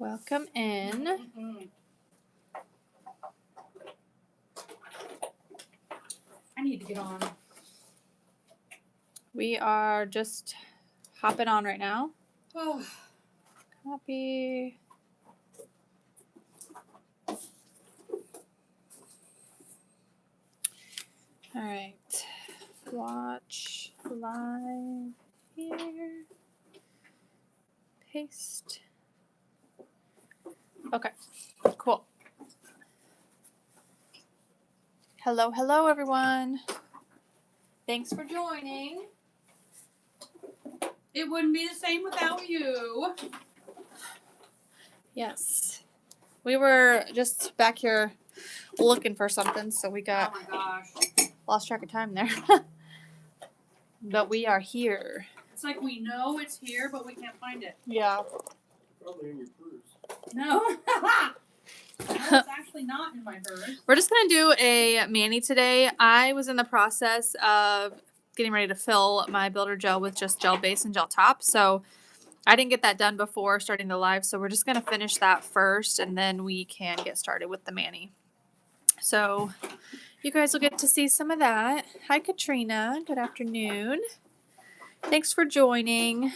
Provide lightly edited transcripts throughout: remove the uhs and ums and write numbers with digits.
Welcome in. I need to get on. We are just hopping on right now. Oh. Copy. All right. Watch live here. Paste. Okay. Cool. Hello, hello, everyone. Thanks for joining. It wouldn't be the same without you. Yes. We were just back here looking for something, so we got Oh my gosh. lost track of time there. But we are here. It's like we know it's here, but we can't find it. Yeah. Probably in your purse. No. No, it's actually not in my purse. We're just going to do a mani today. I was in the process of getting ready to fill my builder gel with just gel base and gel top. So I didn't get that done before starting the live. So we're just going to finish that first and then we can get started with the mani. So you guys will get to see some of that. Hi, Katrina. Good afternoon. Thanks for joining.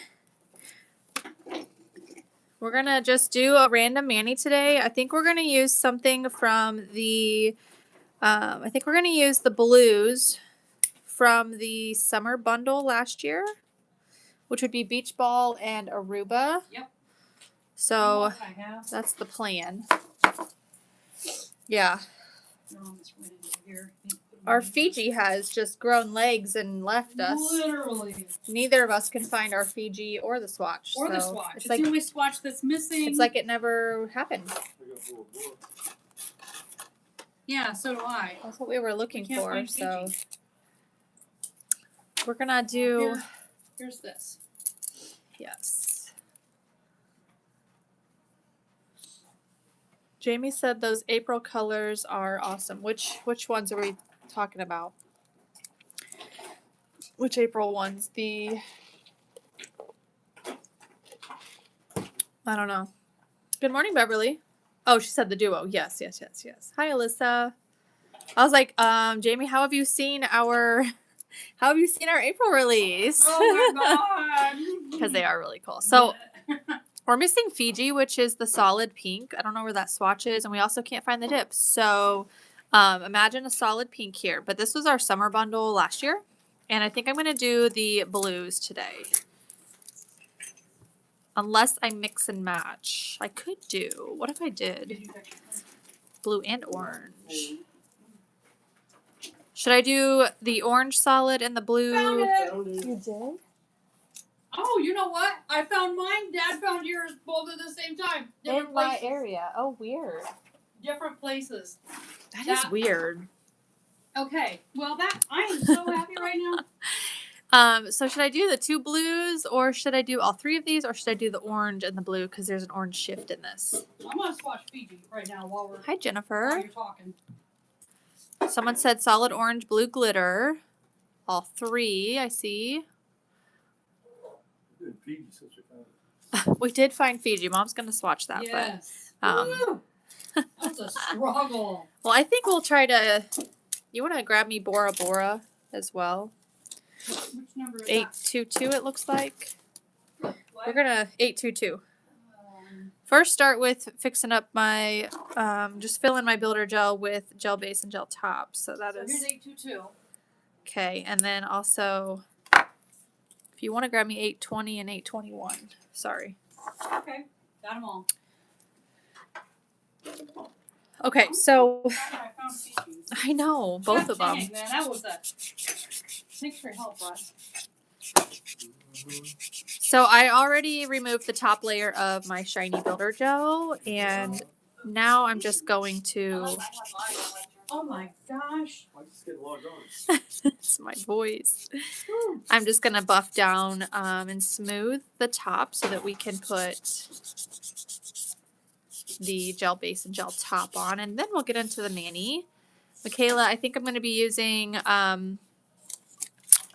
We're going to just do a random mani today. I think we're going to use something from the, I think we're going to use the blues from the summer bundle last year, which would be Beach Ball and Aruba. Yep. So I have. that's the plan. Yeah. No, it's right in here. Our Fiji has just grown legs and left us. Literally. Neither of us can find our Fiji or the swatch. Or the so swatch. It's It's like, the only swatch that's missing. it's like it never happened. Yeah, so do I. That's what we were looking We can't for. find So Fiji. we're gonna do. Here's this. Yes. Jamie said those April colors are awesome. Which ones are we talking about? Which April ones? I don't know. Good morning, Beverly. Oh, she said the duo. Yes. Hi, Alyssa. I was like, Jamie, how have you seen our April release? Oh my god. Because they are really cool. So we're missing Fiji, which is the solid pink. I don't know where that swatch is, and we also can't find the dips. So imagine a solid pink here. But this was our summer bundle last year, and I think I'm going to do the blues today. Unless I mix and match. I could do. What if I did blue and orange? Should I do the orange solid and the blue? Found it. You did? Oh, you know what? I found mine. Dad found yours both at the same time. In my area. Oh, weird. Different places. That is weird. Okay. Well, I am so happy right now. So should I do the two blues, or should I do all three of these, or should I do the orange and the blue because there's an orange shift in this? I'm gonna swatch Fiji right now while Hi, while Jennifer. you're talking. Someone said solid orange, blue glitter. All three, I see. Fiji, since we found it. We did find Fiji. Mom's gonna swatch that, Yes. but Woo! That was a struggle. well, I think we'll try to. You want to grab me Bora Bora as well? Which number is 822. It looks like that? we're gonna 822. Um, First, start with fixing up my, just fill in my builder gel with gel base and gel top. So that so is here's 822. okay. And then also, if you want to grab me 820 and 821. Sorry. Okay. Got them all. Okay, so I found Fiji. I know both of them. Dang, man, that was a. Thanks for your help, Rod. So I already removed the top layer of my shiny builder gel, and now I'm just going to. Oh my gosh. I just get logged on. It's my voice. I'm just gonna buff down and smooth the top so that we can put the gel base and gel top on, and then we'll get into the mani. Michaela, I think I'm going to be using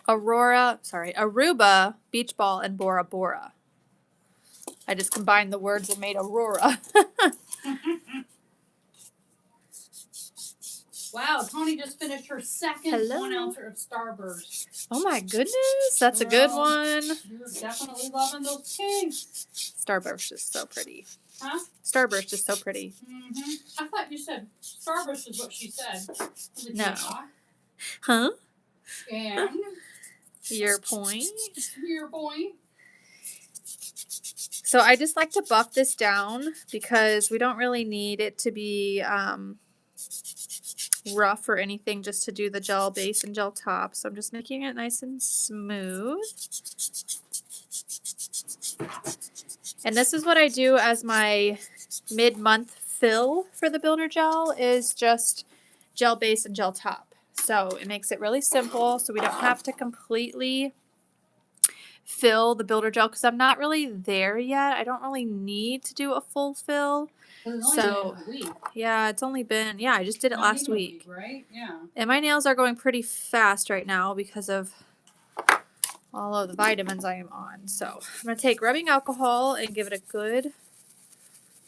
Aruba, Beach Ball, and Bora Bora. I just combined the words and made Aurora. Wow, Tony just finished her second Hello. 1 ounce of Starburst. Oh my goodness, that's a good Girl, one. You're definitely loving those pinks. Starburst is so pretty. Huh? Starburst is so pretty. Mm-hmm. I thought you said Starburst is what she said. Was it No. yeah? Huh? And Your point? your point. So I just like to buff this down because we don't really need it to be rough or anything, just to do the gel base and gel top. So I'm just making it nice and smooth. And this is what I do as my mid-month fill for the builder gel, is just gel base and gel top. So it makes it really simple, so we don't have to completely fill the builder gel, because I'm not really there yet. I don't really need to do a full fill. It's So, only been a week. Yeah, it's only been, I just did it Not last even a week. right? Yeah. And my nails are going pretty fast right now because of all of the vitamins I am on. So I'm going to take rubbing alcohol and give it a good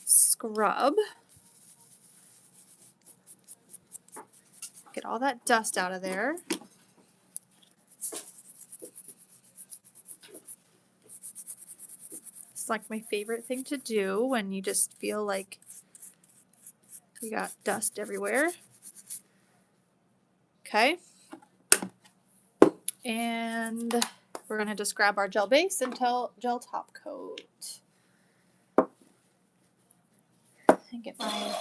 scrub. Get all that dust out of there. It's like my favorite thing to do when you just feel like you got dust everywhere. Okay. And we're going to just grab our gel base and gel top coat. And get my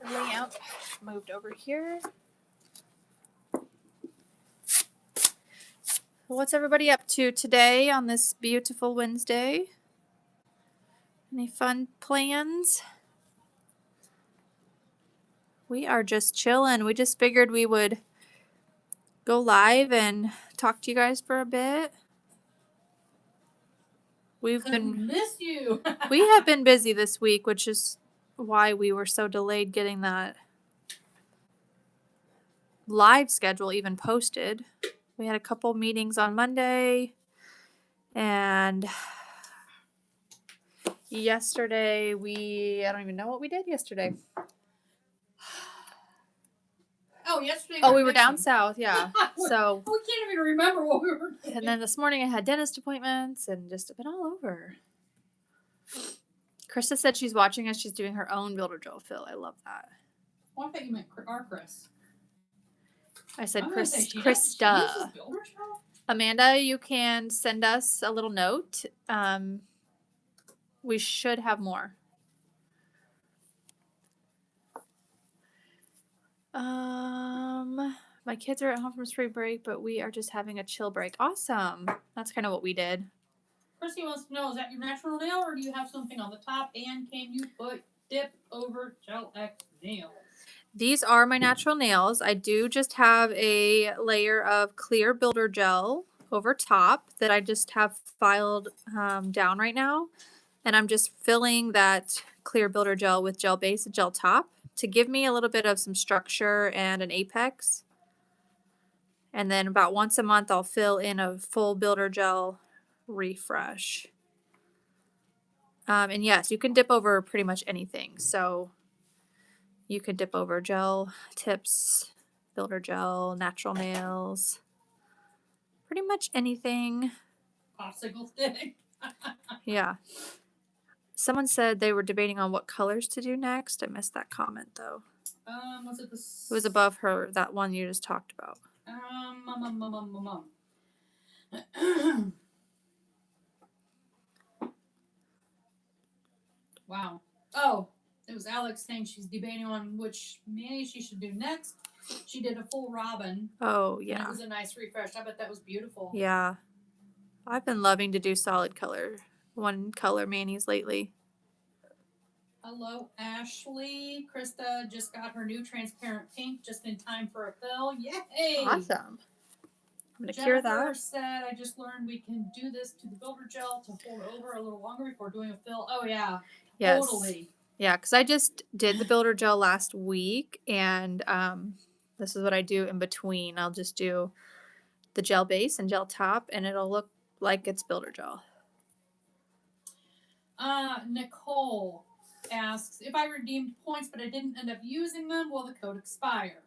layout moved over here. What's everybody up to today on this beautiful Wednesday? Any fun plans? We are just chilling. We just figured we would go live and talk to you guys for a bit. We've been miss you. we have been busy this week, which is why we were so delayed getting that live schedule even posted. We had a couple meetings on Monday, and yesterday I don't even know what we did yesterday. Oh, yesterday. Oh, we were down south, yeah. So we can't even remember what we were doing. and then this morning I had dentist appointments and just been all over. Krista said she's watching us. She's doing her own builder gel fill. I love that. Oh, I thought you meant our Chris. I said I was gonna say, she Krista. uses builder gel? Amanda, you can send us a little note. We should have more. My kids are at home from spring break, but we are just having a chill break. Awesome. That's kind of what we did. Chrissy wants to know, is that your natural nail, or do you have something on the top, and can you dip over Gel X nails? These are my natural nails. I do just have a layer of clear builder gel over top that I just have filed down right now. And I'm just filling that clear builder gel with gel base and gel top to give me a little bit of some structure and an apex. And then about once a month, I'll fill in a full builder gel refresh. And yes, you can dip over pretty much anything. So you could dip over gel tips, builder gel, natural nails, pretty much anything. Popsicle stick. Yeah. Someone said they were debating on what colors to do next. I missed that comment though. Was it this? It was above her, that one you just talked about. Wow. Oh, it was Alex saying she's debating on which mani she should do next. She did a full robin. Oh, And yeah. it was a nice refresh. I bet that was beautiful. Yeah. I've been loving to do solid color, one color manis lately. Hello, Ashley. Krista just got her new transparent pink just in time for a fill. Yay! Awesome. I'm going to Jennifer cure that. said, I just learned we can do this to the builder gel to hold over a little longer before doing a fill. Oh, yeah. Yes. Totally. Yeah, because I just did the builder gel last week, and this is what I do in between. I'll just do the gel base and gel top, and it'll look like it's builder gel. Nicole asks, if I redeemed points but I didn't end up using them, will the code expire?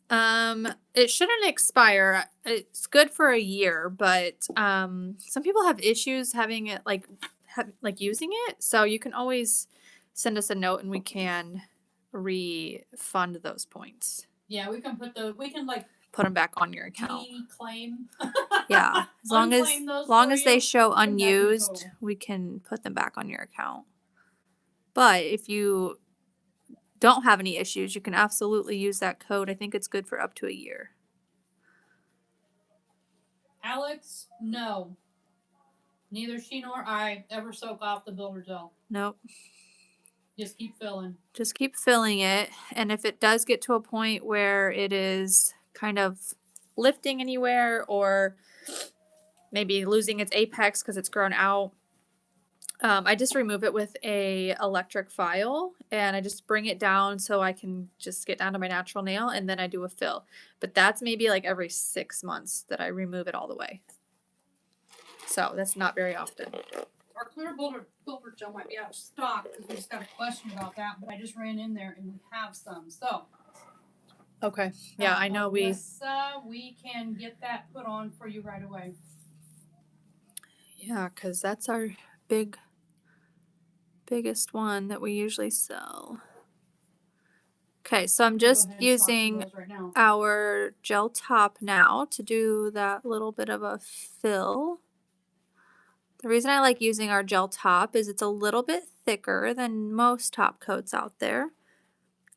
It shouldn't expire. It's good for a year, but some people have issues having it like using it. So you can always send us a note and we can refund those points. Yeah, we can Put them back on your account. claim. Yeah, as long Unclaim those long for as they you, show put 'em back in the unused, total. we can put them back on your account. But if you don't have any issues, you can absolutely use that code. I think it's good for up to a year. Alex, no. Neither she nor I ever soak off the builder gel. Nope. Just keep filling. Just keep filling it. And if it does get to a point where it is kind of lifting anywhere or maybe losing its apex because it's grown out, I just remove it with a electric file and I just bring it down so I can just get down to my natural nail and then I do a fill. But that's maybe like every 6 months that I remove it all the way. So that's not very often. Our clear builder gel might be out of stock because we just got a question about that, but I just ran in there and we have some. So Okay. Yeah, I know we can get that put on for you right away. Yeah, because that's our biggest one that we usually sell. Okay, so I'm just using right now. our gel top now to do that little bit of a fill. The reason I like using our gel top is it's a little bit thicker than most top coats out there.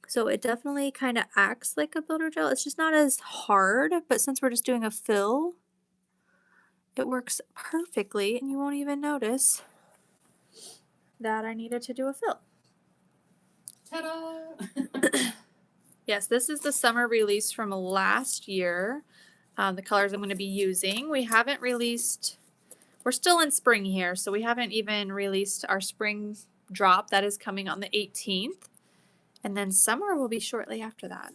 So it definitely kind of acts like a builder gel. It's just not as hard, but since we're just doing a fill, it works perfectly and you won't even notice that I needed to do a fill. Ta-da! Yes, this is the summer release from last year. The colors I'm going to be using. We haven't released, we're still in spring here, so we haven't even released our spring drop. That is coming on the 18th. And then summer will be shortly after that.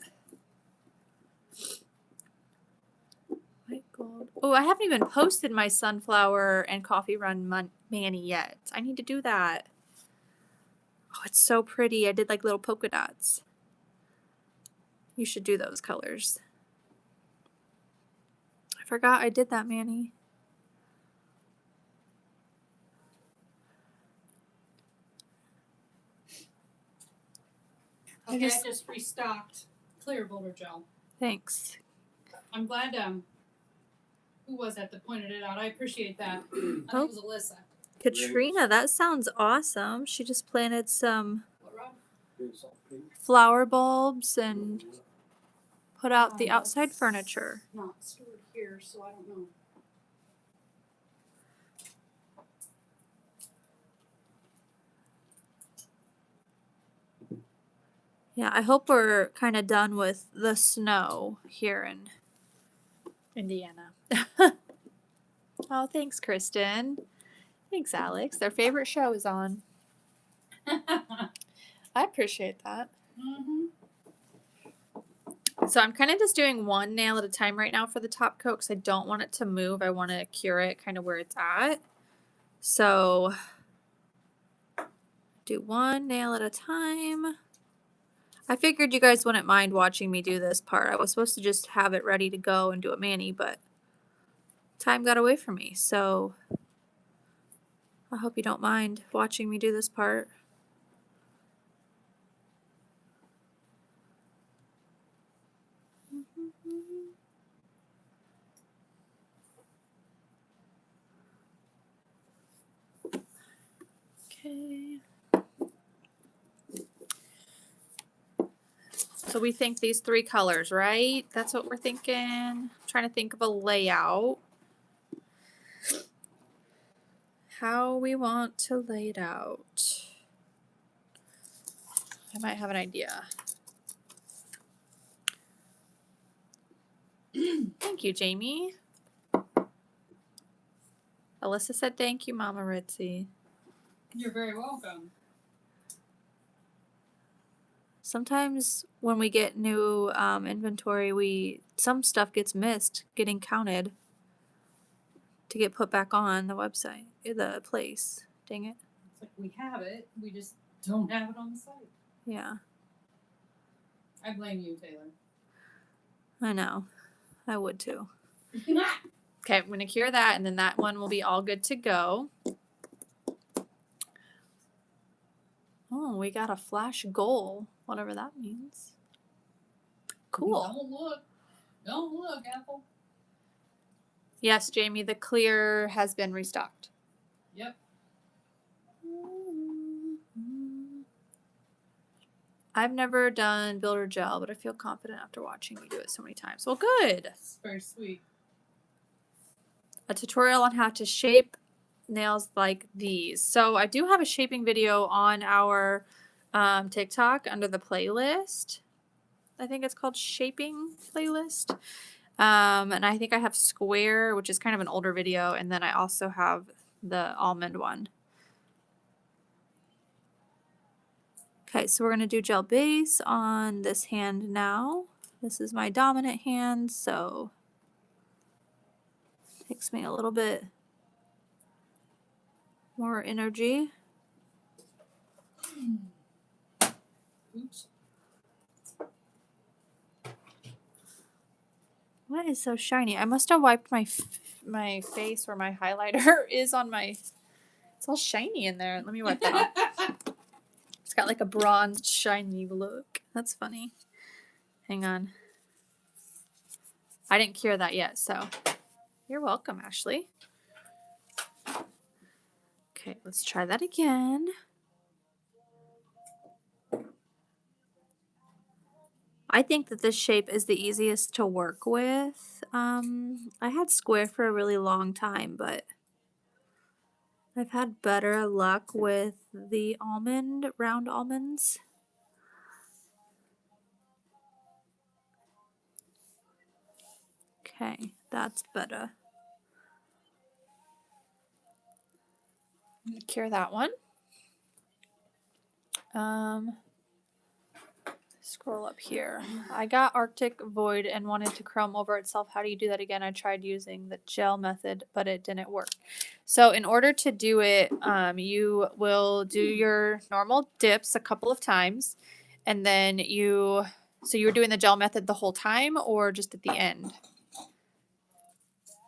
White gold. Oh, I haven't even posted my sunflower and coffee run mani yet. I need to do that. Oh, it's so pretty. I did like little polka dots. You should do those colors. I forgot I did that, Manny. Okay, I just restocked clear builder gel. Thanks. I'm glad who was that pointed it out? I appreciate that. I think it was Alyssa. Katrina, that sounds awesome. She just planted some What, Rob? It's all pink. flower bulbs and put out the Oh, outside that's furniture. Not stored here, so I don't know. Yeah, I hope we're kind of done with the snow here in Indiana. Oh, thanks, Kristen. Thanks, Alex. Their favorite show is on. I appreciate that. Mm-hmm. So I'm kind of just doing one nail at a time right now for the top coat because I don't want it to move. I want to cure it kind of where it's at. So do one nail at a time. I figured you guys wouldn't mind watching me do this part. I was supposed to just have it ready to go and do a mani, but time got away from me. So I hope you don't mind watching me do this part. Okay. So we think these 3 colors, right? That's what we're thinking. I'm trying to think of a layout. How we want to lay it out. I might have an idea. Thank you, Jamie. Alyssa said thank you, Mama Ritzy. You're very welcome. Sometimes when we get new inventory, some stuff gets missed getting counted to get put back on the website, the place. Dang it. It's like we have it, we just don't have it on the site. Yeah, I blame you, Taylor. I know. I would too. Okay, I'm going to cure that, and then that one will be all good to go. Oh, we got a flash goal, whatever that means. Cool. Don't look. Don't look, Apple. Yes, Jamie, the clear has been restocked. Yep. I've never done builder gel, but I feel confident after watching you do it so many times. Well, good. It's very sweet. A tutorial on how to shape nails like these. So I do have a shaping video on our TikTok under the playlist. I think it's called shaping playlist. And I think I have square, which is kind of an older video. And then I also have the almond one. Okay, so we're going to do gel base on this hand now. This is my dominant hand, so it takes me a little bit more energy. Oops. What is so shiny? I must have wiped my face where my highlighter is on my... It's all shiny in there. Let me wipe that off. It's got like a bronzed, shiny look. That's funny. Hang on. I didn't cure that yet, so you're welcome, Ashley. Okay, let's try that again. I think that this shape is the easiest to work with. I had square for a really long time, but I've had better luck with the round almonds. Okay, that's better. I'm gonna cure that one. Scroll up here. I got Arctic Void and wanted to chrome over itself. How do you do that again? I tried using the gel method, but it didn't work. So in order to do it, you will do your normal dips a couple of times, and then so you were doing the gel method the whole time or just at the end?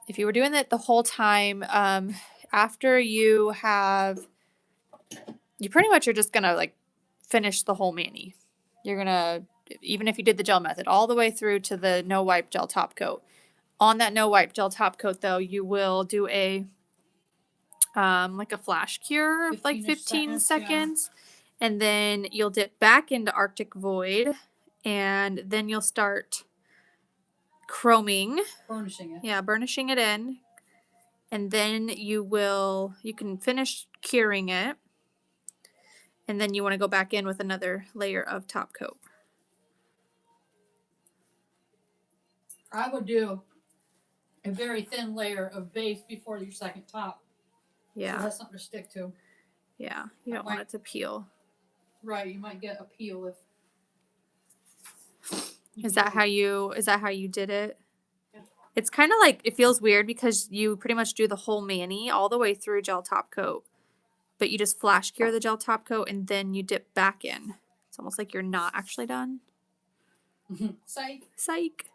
If you were doing it the whole time, after you pretty much are just gonna like finish the whole mani. You're gonna, even if you did the gel method, all the way through to the no wipe gel top coat. On that no wipe gel top coat, though, you will do a like a flash cure of like 15 seconds, yeah. And then you'll dip back into Arctic Void, and then you'll start burnishing it. Yeah, burnishing it in, and then you can finish curing it, and then you want to go back in with another layer of top coat. I would do a very thin layer of base before your second top. Yeah. So that's something to stick to. Yeah, you don't want it to peel. Right, you might get a peel if. Is that how you did it? Yeah. It's kind of like, it feels weird because you pretty much do the whole mani all the way through gel top coat, but you just flash cure the gel top coat and then you dip back in. It's almost like you're not actually done. Psych. Psych.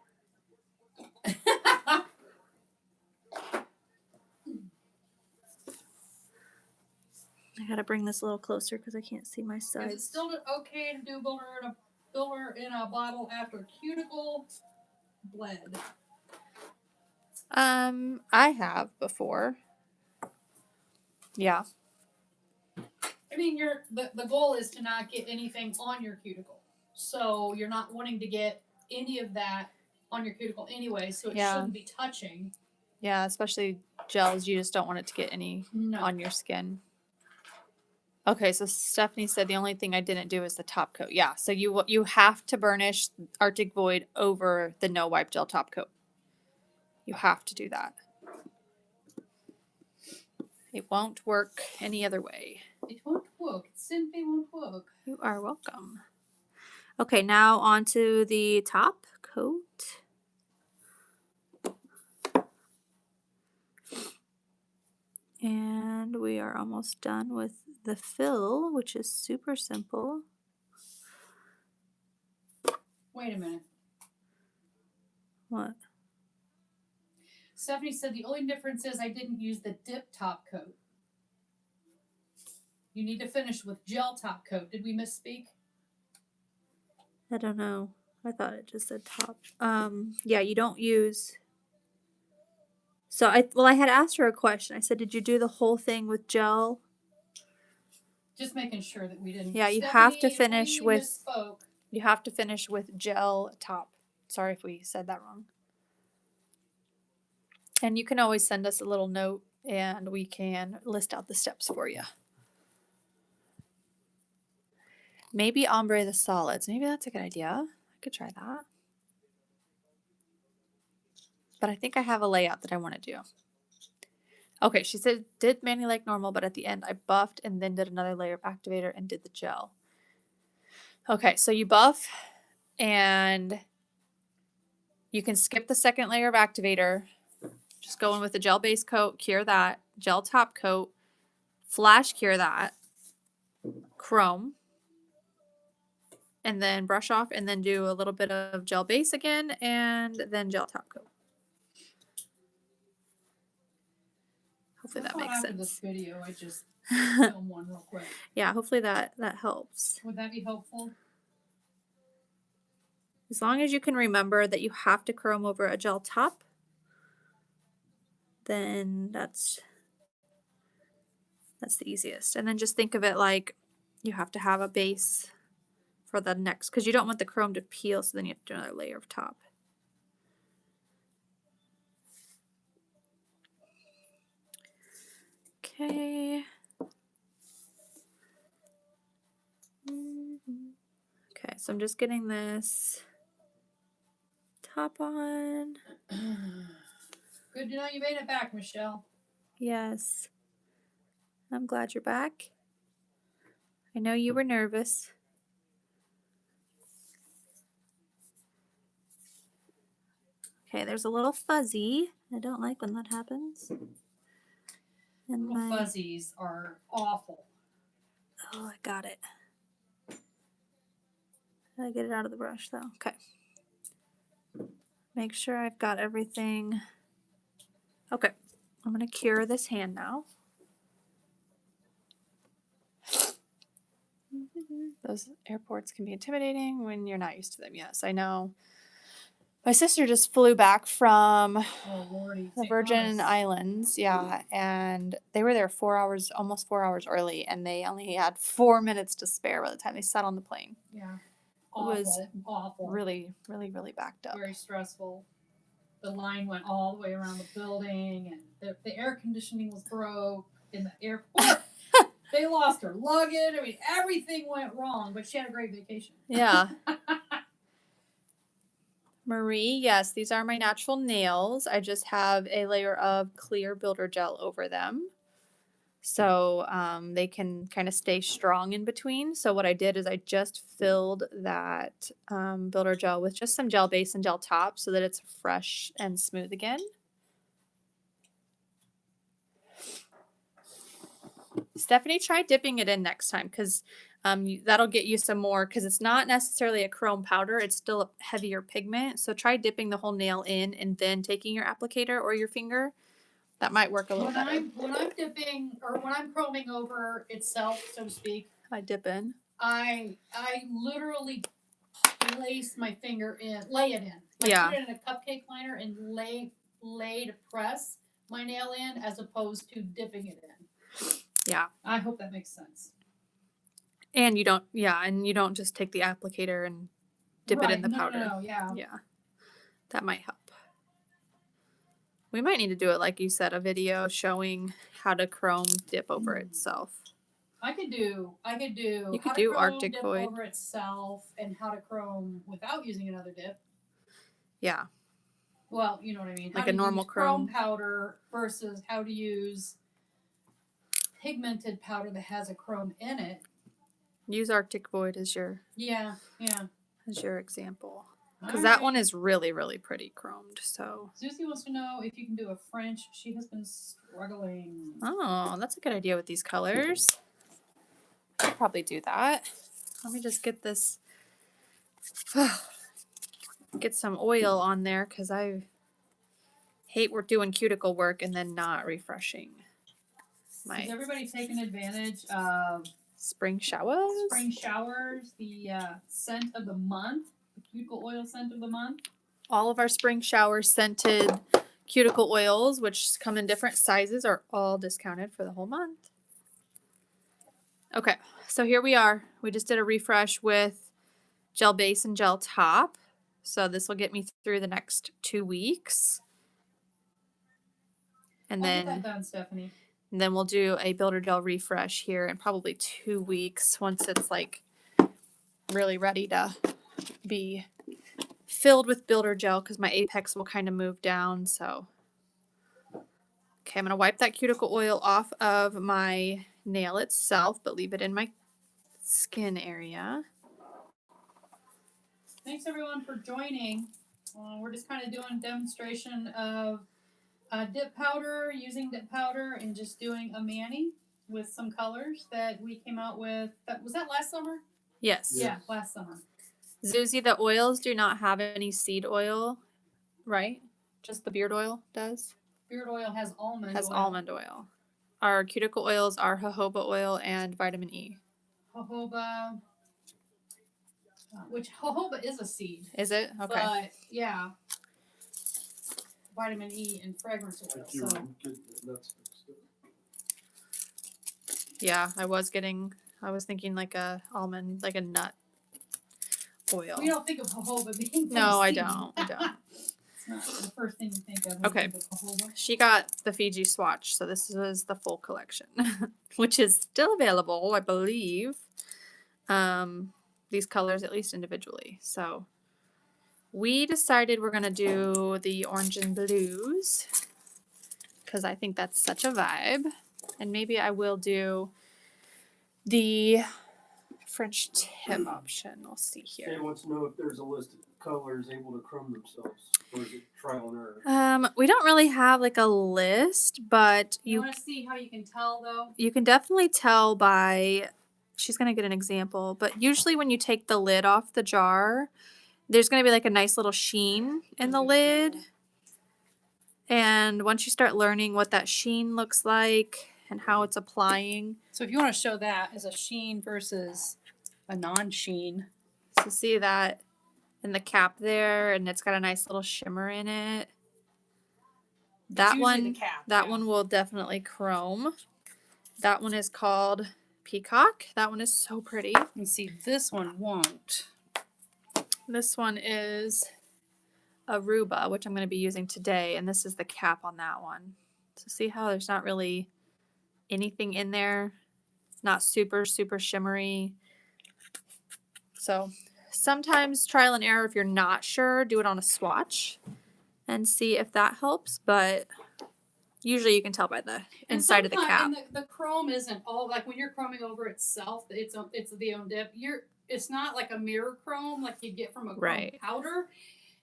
I gotta bring this a little closer because I can't see my sides. Is it still okay to do builder in a bottle after cuticle bled? I have before. Yeah. I mean, the goal is to not get anything on your cuticle, so you're not wanting to get any of that on your cuticle anyway, so it shouldn't be touching. Yeah, especially gels, you just don't want it to get any on your skin. Okay, so Stephanie said the only thing I didn't do is the top coat. Yeah, so you have to burnish Arctic Void over the no wipe gel top coat. You have to do that. It won't work any other way. It won't work. It simply won't work. You are welcome. Okay, now on to the top coat. And we are almost done with the fill, which is super simple. Wait a minute. What? Stephanie said the only difference is I didn't use the dip top coat. You need to finish with gel top coat. Did we misspeak? I don't know. I thought it just said top. Yeah, you don't use. So I had asked her a question. I said, "Did you do the whole thing with gel?" Just making sure that we didn't. Yeah, you have to Stephanie, finish we with. misspoke. You have to finish with gel top. Sorry if we said that wrong. And you can always send us a little note and we can list out the steps for you. Maybe ombre the solids. Maybe that's a good idea. I could try that. But I think I have a layout that I want to do. Okay, she said did Manny like normal, but at the end I buffed and then did another layer of activator and did the gel. Okay, so you buff and you can skip the second layer of activator. Just go in with the gel base coat, cure that, gel top coat, flash cure that, chrome, and then brush off and then do a little bit of gel base again and then gel top coat. Hopefully that makes After this sense. video, I just film one real quick. Yeah, hopefully that helps. Would that be helpful? As long as you can remember that you have to chrome over a gel top, then that's the easiest. And then just think of it like you have to have a base for the next, because you don't want the chrome to peel, so then you have to do another layer of top. Okay. Okay, so I'm just getting this top on. Good to know you made it back, Michelle. Yes. I'm glad you're back. I know you were nervous. Okay, there's a little fuzzy. I don't like when that happens. And Little fuzzies are awful. Oh, I got it. Gotta get it out of the brush though. Okay. Make sure I've got everything. Okay. I'm gonna cure this hand now. Those airports can be intimidating when you're not used to them. Yes, I know. My sister just flew back from the Virgin Islands, yeah, and they were there 4 hours, almost 4 hours early, and they only had 4 minutes to spare by the time they sat on the plane. Yeah. It was awful. really, really, really backed up. Very stressful. The line went all the way around the building, and the air conditioning was broke in the airport. They lost her luggage. I mean, everything went wrong, but she had a great vacation. Yeah. Marie, yes, these are my natural nails. I just have a layer of clear builder gel over them. So they can kind of stay strong in between. So what I did is I just filled that builder gel with just some gel base and gel top so that it's fresh and smooth again. Stephanie, try dipping it in next time because that'll get you some more, because it's not necessarily a chrome powder. It's still a heavier pigment. So try dipping the whole nail in and then taking your applicator or your finger. That might work a little better. When I'm dipping, or when I'm chroming over itself, so to speak, I dip in. I literally place my finger in, lay it in. Yeah. Put it in a cupcake liner and lay to press my nail in, as opposed to dipping it in. Yeah. I hope that makes sense. And you don't just take the applicator and dip it in the powder. No, yeah. Yeah. That might help. We might need to do it, like you said, a video showing how to chrome dip over itself. I could do You could how do to chrome Arctic dip Void over itself and how to chrome without using another dip. Yeah. Well, you know what I mean. Like how a normal chrome powder versus how to use pigmented powder that has a chrome in it. Use Arctic Void as your example. Because that one is really, really pretty chromed. So Susie wants to know if you can do a French. She has been struggling. Oh, that's a good idea with these colors. I'll probably do that. Let me just get this, get some oil on there because I hate we're doing cuticle work and then not refreshing my Is everybody taking advantage of spring showers. spring showers, the scent of the month, the cuticle oil scent of the month? All of our spring shower scented cuticle oils, which come in different sizes, are all discounted for the whole month. Okay, so here we are. We just did a refresh with gel base and gel top. So this will get me through the next 2 weeks. And I'll get then, that done, Stephanie. and then we'll do a builder gel refresh here in probably 2 weeks once it's like really ready to be filled with builder gel because my apex will kind of move down. So, okay, I'm going to wipe that cuticle oil off of my nail itself, but leave it in my skin area. Thanks everyone for joining. We're just kind of doing a demonstration of dip powder, using dip powder, and just doing a mani with some colors that we came out with. Was that last summer? Yes. Yeah, last summer. Zuzi, the oils do not have any seed oil, right? Just the beard oil does? Beard oil has almond Has oil. almond oil. Our cuticle oils are jojoba oil and vitamin E. Jojoba, which jojoba is a seed. Is it? Okay. But, yeah. Vitamin E and fragrance oil. Like you were getting the nuts mixed up. Yeah, I was thinking like a almond, like a nut oil. We don't think of jojoba being from No, a I seed. don't. I don't. It's not the first thing you think of when Okay. you think of jojoba. She got the Fiji swatch, so this is the full collection, which is still available, I believe. These colors, at least individually. So we decided we're gonna do the orange and blues because I think that's such a vibe, and maybe I will do the French tip option. We'll see here. Shay wants to know if there's a list of colors able to chrome themselves, or is it trial and error? We don't really have like a list, but You you want to see how you can tell, though? you can definitely tell by, she's gonna get an example, but usually when you take the lid off the jar, there's gonna be like a nice little sheen in the lid. And once you start learning what that sheen looks like and how it's applying, So if you want to show that as a sheen versus a non-sheen. so see that in the cap there, and it's got a nice little shimmer in it. That usually one, the cap, that yeah. one will definitely chrome. That one is called Peacock. That one is so pretty. And see, this one won't. This one is Aruba, which I'm going to be using today, and this is the cap on that one. So see how there's not really anything in there. It's not super, super shimmery. So sometimes trial and error, if you're not sure, do it on a swatch and see if that helps, but usually you can tell by the inside of the cap. And the chrome isn't all, like when you're chroming over itself, it's the own dip. It's not like a mirror chrome like you get from a chrome Right. powder.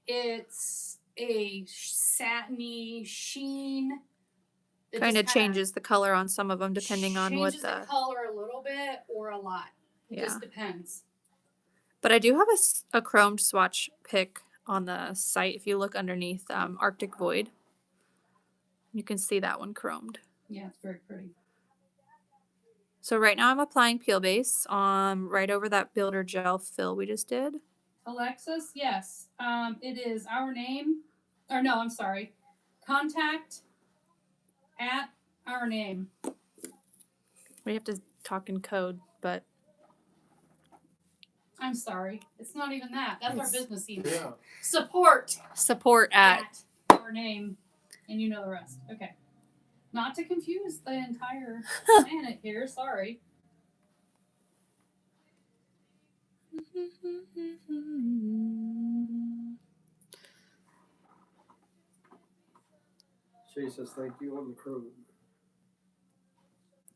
It's a satiny sheen. It Kind of just changes the color on some of them depending on what changes the color a little bit or a lot. It just depends. But I do have a chromed swatch pick on the site. If you look underneath Arctic Void, you can see that one chromed. Yeah, it's very pretty. So right now I'm applying peel base right over that builder gel fill we just did. Alexis, yes. It is our name. Or no, I'm sorry. Contact at our name. We have to talk in code, but I'm sorry. It's not even that. That's our business email. Yeah. Support at our name. And you know the rest. Okay. Not to confuse the entire planet here. Sorry. Shay says thank you on the chrome.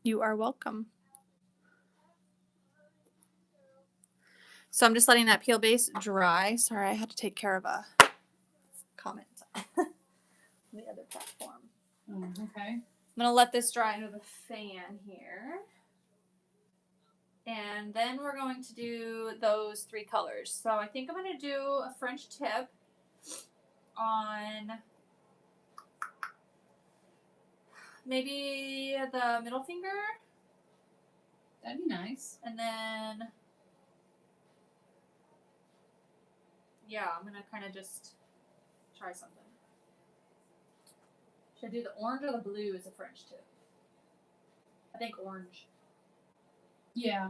You are welcome. So I'm just letting that peel base dry. Sorry, I had to take care of a comment on the other platform. Okay. I'm going to let this dry under the fan here. And then we're going to do those 3 colors. So I think I'm going to do a French tip on maybe the middle finger. That'd be nice. And then, yeah, I'm going to kind of just try something. Should I do the orange or the blue as a French tip? I think orange. Yeah.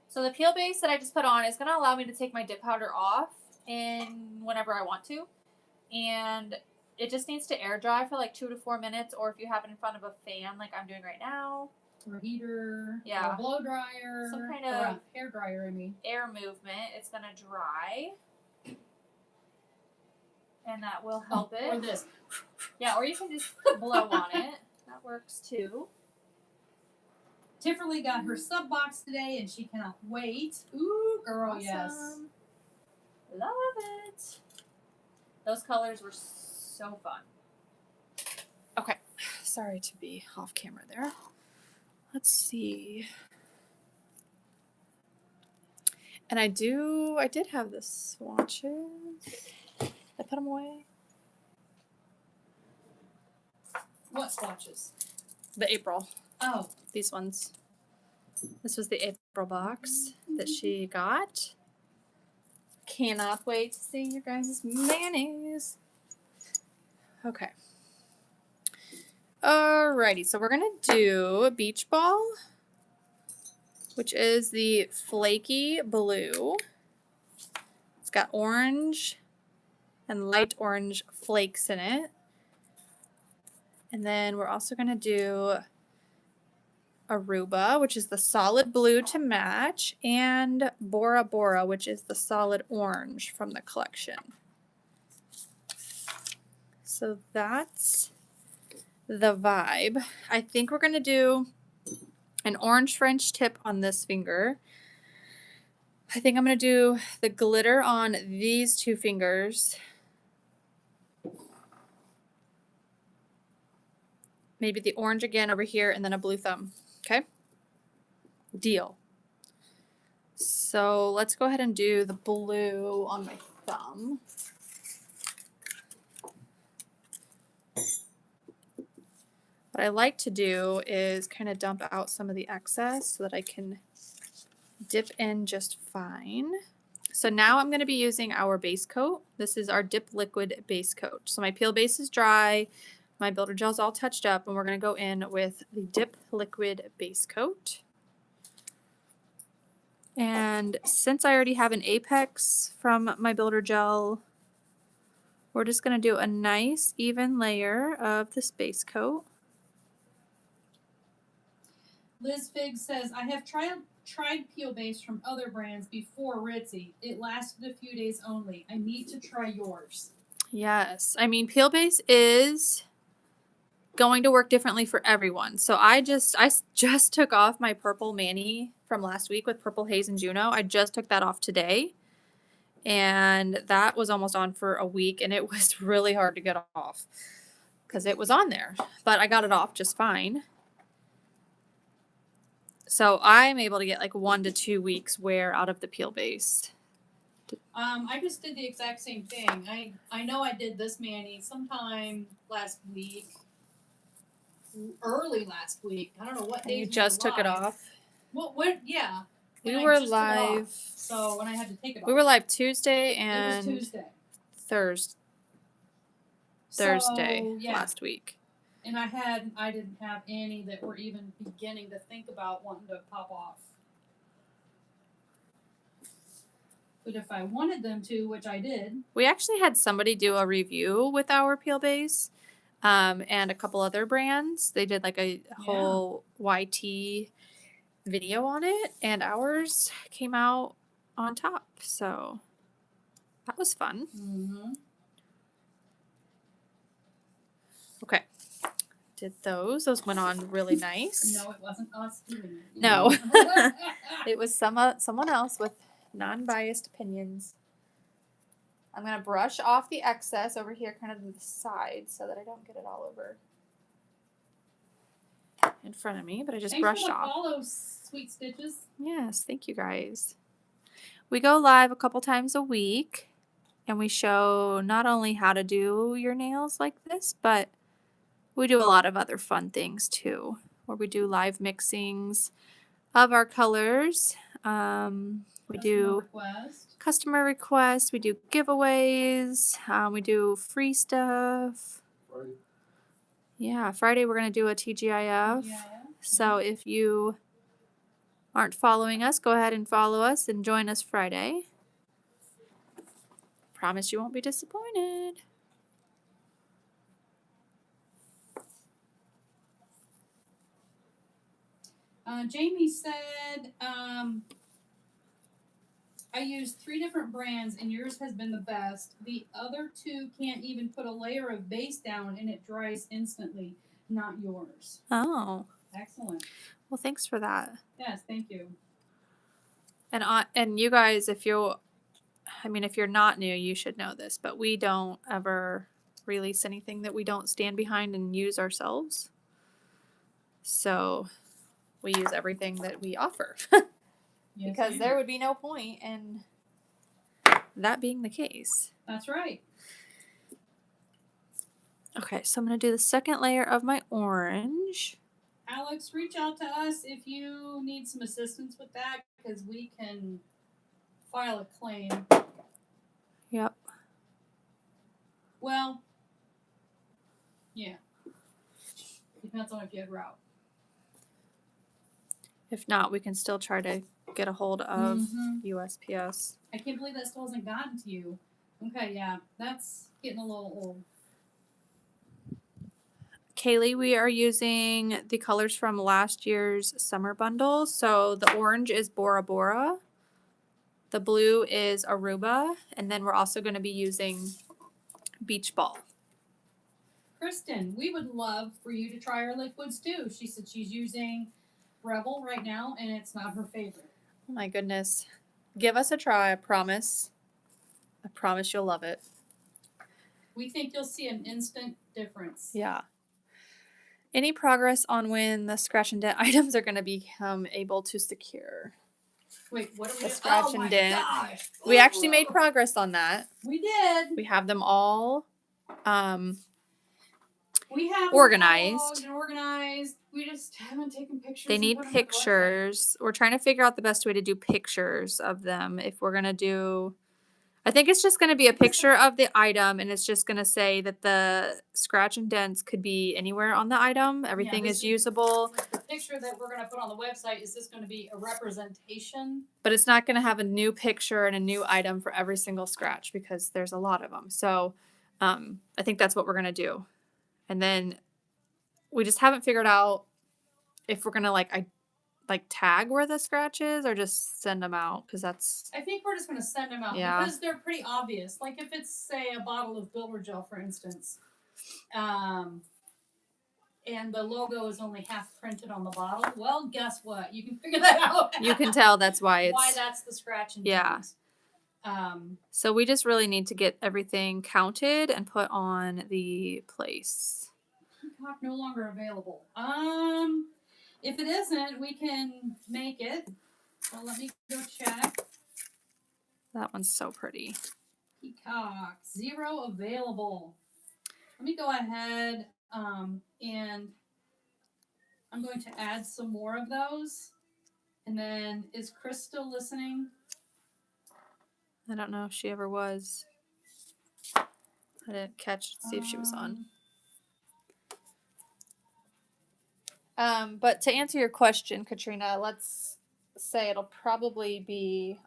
So the peel base that I just put on is going to allow me to take my dip powder off whenever I want to. And it just needs to air dry for like 2 to 4 minutes, or if you have it in front of a fan like I'm doing right now. Or a heater. Yeah. Or a blow dryer. Some kind or of a hair dryer, I mean. air movement. It's going to dry. And that will help it. Or this. Yeah, or you can just blow on it. That works too. Tiffany got her sub box today and she cannot wait. Ooh, girl, Awesome. yes. Love it. Those colors were so fun. Okay. Sorry to be off camera there. Let's see. And I did have the swatches. I put them away. What swatches? The April. Oh. These ones. This was the April box that she got. Cannot wait to see your guys' mayonnaise. Okay. Alrighty, so we're gonna do Beach Ball, which is the flaky blue. It's got orange and light orange flakes in it. And then we're also gonna do Aruba, which is the solid blue to match, and Bora Bora, which is the solid orange from the collection. So that's the vibe. I think we're going to do an orange French tip on this finger. I think I'm going to do the glitter on these 2 fingers. Maybe the orange again over here, and then a blue thumb. Okay? Deal. So let's go ahead and do the blue on my thumb. What I like to do is kind of dump out some of the excess so that I can dip in just fine. So now I'm going to be using our base coat. This is our Dip Liquid Base Coat. So my peel base is dry. My builder gel's all touched up, and we're going to go in with the Dip Liquid Base Coat. And since I already have an apex from my builder gel, we're just going to do a nice even layer of this base coat. Liz Figg says, I have tried peel base from other brands before Ritzy. It lasted a few days only. I need to try yours. Yes. I mean, peel base is going to work differently for everyone. So I just took off my purple mani from last week with Purple Haze and Juno. I just took that off today. And that was almost on for a week, and it was really hard to get off because it was on there. But I got it off just fine. So I'm able to get like 1 to 2 weeks wear out of the peel base. I just did the exact same thing. I know I did this mani sometime last week. Early last week. I don't know what days. You just took it off? What? Yeah. We were live. So when I had to take it off. We were live Tuesday and it was Tuesday. Thursday yeah. last week. And I didn't have any that were even beginning to think about wanting to pop off. But if I wanted them to, which I did. We actually had somebody do a review with our peel base, and a couple other brands. They did like a whole YT video on it, and ours came out on top. So that was fun. Mm-hmm. Okay. Did those. Those went on really nice. No, it wasn't us doing it. No. It was someone else with non-biased opinions. I'm going to brush off the excess over here kind of to the side so that I don't get it all over in front of me, but I just brushed off. Follow sweet stitches. Yes, thank you guys. We go live a couple times a week, and we show not only how to do your nails like this, but we do a lot of other fun things too, where we do live mixings of our colors. We do Request. customer requests, we do giveaways, we do free stuff. Friday. Yeah, Friday we're going to do a TGIF. Yeah. So if you aren't following us, go ahead and follow us and join us Friday. Promise you won't be disappointed. Jamie said, I used 3 different brands and yours has been the best. The other 2 can't even put a layer of base down and it dries instantly. Not yours. Oh, Excellent. well, thanks for that. Yes, thank you. And you guys, if you're not new, you should know this, but we don't ever release anything that we don't stand behind and use ourselves. So we use everything that we offer Yes, because ma'am. there would be no point in that being the case. That's right. Okay, so I'm going to do the second layer of my orange. Alex, reach out to us if you need some assistance with that because we can file a claim. Yep. Well, yeah. Depends on if you have route. If not, we can still try to get a hold of USPS. I can't believe that still hasn't gotten to you. Okay, yeah. That's getting a little old. Kaylee, we are using the colors from last year's summer bundle. So the orange is Bora Bora. The blue is Aruba. And then we're also going to be using Beach Ball. Kristen, we would love for you to try our liquids too. She said she's using Rebel right now and it's not her favorite. Oh my goodness. Give us a try, I promise. I promise you'll love it. We think you'll see an instant difference. Yeah. Any progress on when the scratch and dent items are going to become able to secure? Wait, what are we The doing? scratch Oh and my dent. gosh. We actually made progress on that. We did. We have them all We have them organized. cataloged and organized. We just haven't taken pictures. They and need put 'em on the website. pictures. We're trying to figure out the best way to do pictures of them. If we're going to do, I think it's just going to be a picture of the item and it's just going to say that the scratch and dents could be anywhere on the item. Everything this is usable. The picture that we're going to put on the website, is this going to be a representation? But it's not going to have a new picture and a new item for every single scratch because there's a lot of them. So I think that's what we're going to do. And then we just haven't figured out if we're going to like tag where the scratch is or just send them out because that's. I think we're just going to send them out because they're pretty obvious. Like if it's, say, a bottle of builder gel, for instance, and the logo is only half printed on the bottle, well, guess what? You can figure that out. You can tell that's why it's. Why that's the scratch and yeah. dents. So we just really need to get everything counted and put on the place. Peacock no longer available. If it isn't, we can make it. So let me go check. That one's so pretty. Peacock 0 available. Let me go ahead and I'm going to add some more of those. And then is Chris still listening? I don't know if she ever was. I didn't see if she was on. But to answer your question, Katrina, let's say it'll probably be.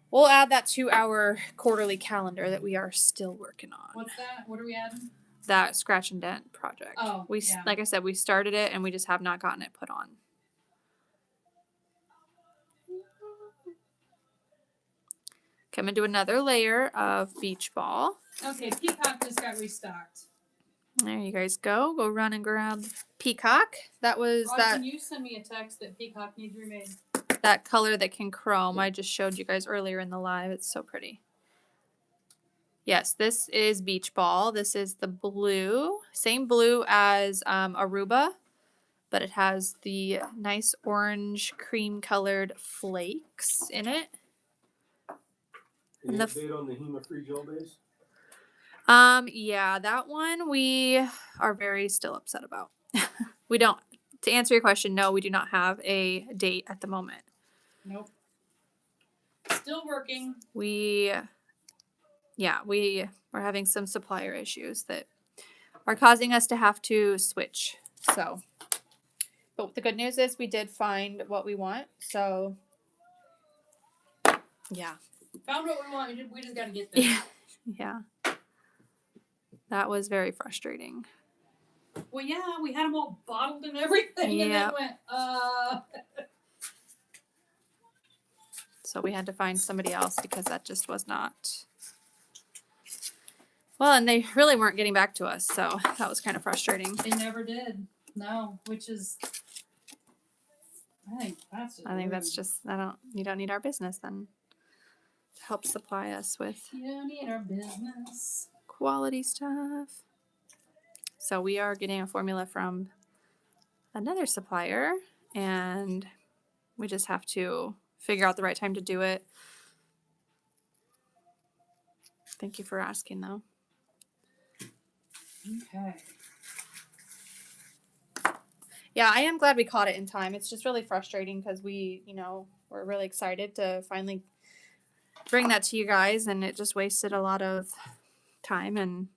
We'll add that to our quarterly calendar that we are still working on. What's that? What are we adding? That scratch and dent project. Oh, yeah. Like I said, we started it and we just have not gotten it put on. Okay, I'm gonna do another layer of beach ball. Okay, Peacock just got restocked. There you guys go. Go run and grab Peacock. That was Rod, that. Can you send me a text that Peacock needs remade? That color that can chrome. I just showed you guys earlier in the live. It's so pretty. Yes, this is beach ball. This is the blue. Same blue as Aruba. but it has the nice orange cream colored flakes in it. Any And update on the HEMA-free gel base? Yeah, that one we are very still upset about. We don't, to answer your question, no, we do not have a date at the moment. Nope. Still working. We are having some supplier issues that are causing us to have to switch. So, but the good news is we did find what we want. So, yeah. Found what we want. We just got to get there. Yeah. That was very frustrating. Well, yeah, we had them all bottled and everything, and then went, So we had to find somebody else because that just was not. Well, and they really weren't getting back to us, so that was kind of frustrating. They never did. No, which is, I think that's just you don't need our business then to help supply us with you don't need our business. quality stuff. So we are getting a formula from another supplier, and we just have to figure out the right time to do it. Thank you for asking, though. Okay. Yeah, I am glad we caught it in time. It's just really frustrating because we're really excited to finally bring that to you guys, and it just wasted a lot of time and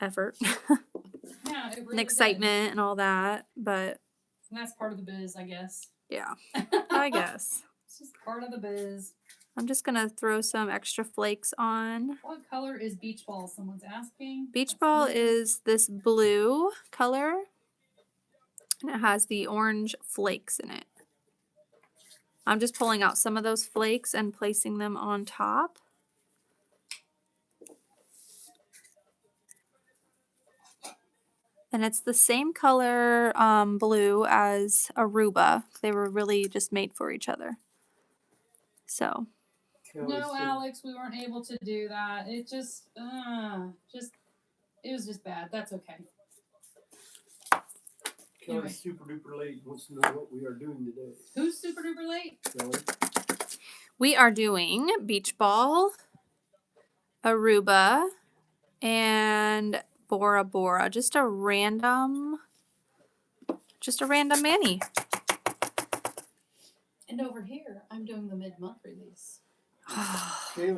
effort Yeah, it really and excitement and all that. But and that's part of the biz, I guess. yeah, I guess. It's just part of the biz. I'm just going to throw some extra flakes on. What color is beach ball? Someone's asking. Beach ball is this blue color, and it has the orange flakes in it. I'm just pulling out some of those flakes and placing them on top. And it's the same color blue as Aruba. They were really just made for each other. So. No, Alex, we weren't able to do that. It it was just bad. That's okay. Kelly's super duper late. Wants to know what we are doing today. Who's super duper late? Kelly. We are doing beach ball, Aruba, and Bora Bora. Just a random mani. And over here, I'm doing the mid-month release.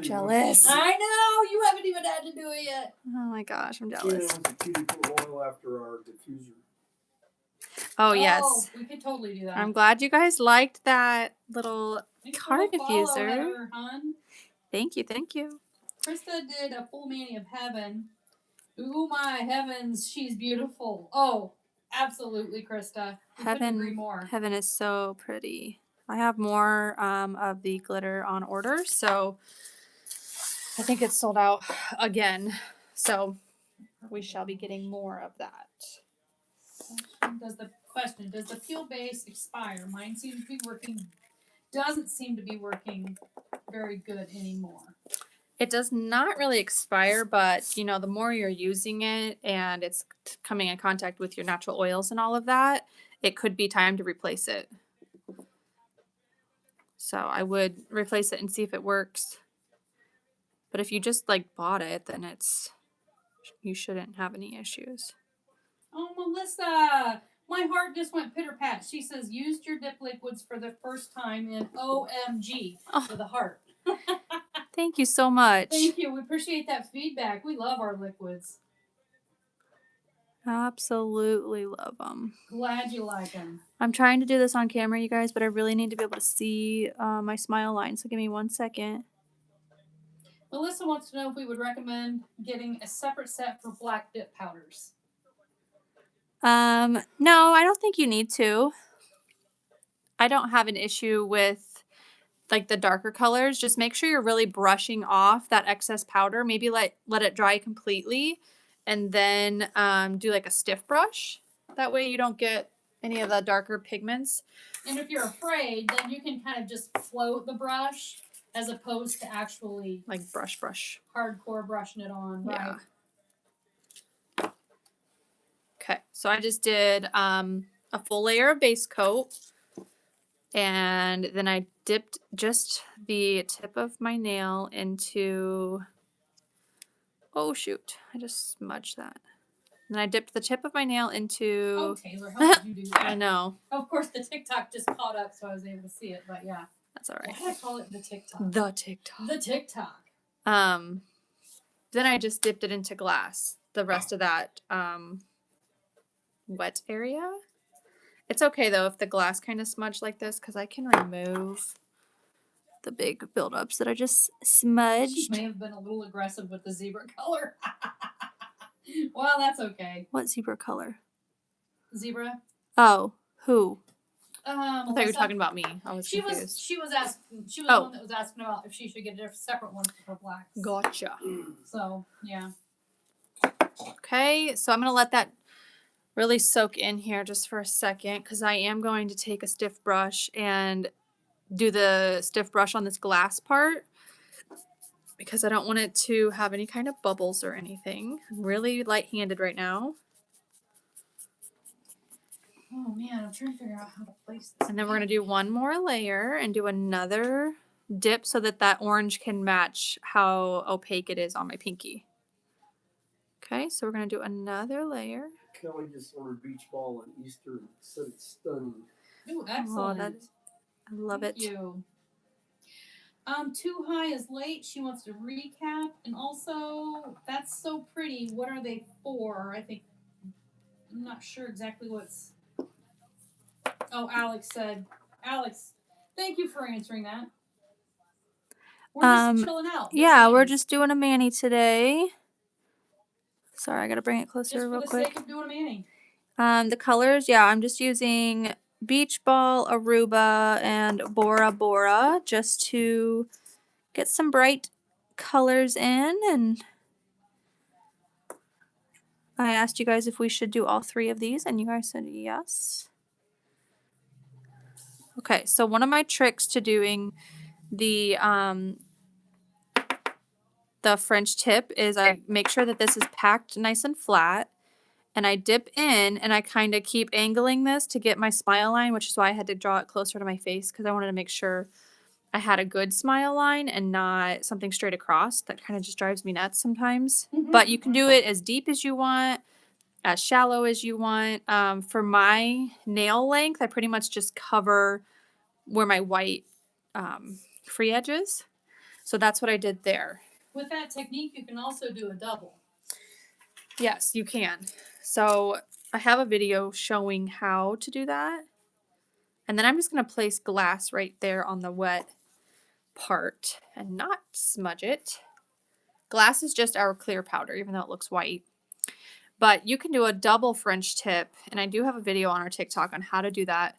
Jealous. I know! You haven't even had to do it yet. Oh my gosh, I'm jealous. Kayla wants to put oil after our diffuser. Oh, yes. We could totally do that. I'm glad you guys liked that little car diffuser. diffuser. Hon. Thank you. Krista did a full mani of heaven. Ooh, my heavens, she's beautiful. Oh, absolutely, Krista. Couldn't agree more. Heaven is so pretty. I have more of the glitter on order, so I think it's sold out again. So we shall be getting more of that. Does the peel base expire? Mine seems to be working. Doesn't seem to be working very good anymore. It does not really expire, but the more you're using it and it's coming in contact with your natural oils and all of that, it could be time to replace it. So I would replace it and see if it works. But if you just bought it, then you shouldn't have any issues. Oh, Melissa, my heart just went pitter-pat. She says, used your dip liquids for the first time in OMG with a heart. Thank you so much. Thank you. We appreciate that feedback. We love our liquids. Absolutely love them. Glad you like them. I'm trying to do this on camera, you guys, but I really need to be able to see my smile line. So give me 1 second. Melissa wants to know if we would recommend getting a separate set for black dip powders. No, I don't think you need to. I don't have an issue with the darker colors. Just make sure you're really brushing off that excess powder. Maybe let it dry completely, and then do a stiff brush. That way you don't get any of the darker pigments. And if you're afraid, then you can kind of just float the brush as opposed to actually brush. Hardcore brushing it on, right? Yeah. Okay, so I just did a full layer of base coat, and then I dipped just the tip of my nail into, oh shoot, I just smudged that. And I dipped the tip of my nail into, Oh, Taylor, how did you do that? I know. Of course, the TikTok just caught up, so I was able to see it. But yeah, That's all right. why did I call it the TikTok? The TikTok. The TikTok. Then I just dipped it into glass. The rest of that wet area. It's okay though if the glass kind of smudged like this, because I can remove the big buildups that I just She smudged. may have been a little aggressive with the zebra color. Well, that's okay. What zebra color? Zebra. Oh, who? I thought you were Melissa. talking about me. I was She confused. was asking. She was Oh. the one that was asking about if she should get a separate one for her blacks. Gotcha. So yeah. Okay, so I'm gonna let that really soak in here just for a second, because I am going to take a stiff brush and do the stiff brush on this glass part, because I don't want it to have any kind of bubbles or anything. I'm really light-handed right now. Oh man, I'm trying to figure out how to place this. And then we're going to do one more layer and do another dip so that that orange can match how opaque it is on my pinky. Okay, so we're going to do another layer. Kelly just ordered beach ball on Easter and said it's stunning. Ooh, excellent. I love Thank it. you. Too High is late. She wants to recap, and also that's so pretty. What are they for? I think I'm not sure exactly what's. Oh, Alex said. Alex, thank you for answering that. We're just chilling out. Yeah, we're just doing a mani today. Sorry, I gotta bring it closer just real for the quick. sake of doing a mani. The colors, yeah, I'm just using Beach Ball, Aruba, and Bora Bora just to get some bright colors in. And I asked you guys if we should do all three of these, and you guys said yes. Okay, so one of my tricks to doing the French tip is I make sure that this is packed nice and flat, and I dip in and I kind of keep angling this to get my smile line, which is why I had to draw it closer to my face, because I wanted to make sure I had a good smile line and not something straight across. That kind of just drives me nuts sometimes. But you can do it as deep as you want, as shallow as you want. For my nail length, I pretty much just cover where my white free edge is. So that's what I did there. With that technique, you can also do a double. Yes, you can. So I have a video showing how to do that. And then I'm just going to place glass right there on the wet part and not smudge it. Glass is just our clear powder, even though it looks white. But you can do a double French tip, and I do have a video on our TikTok on how to do that.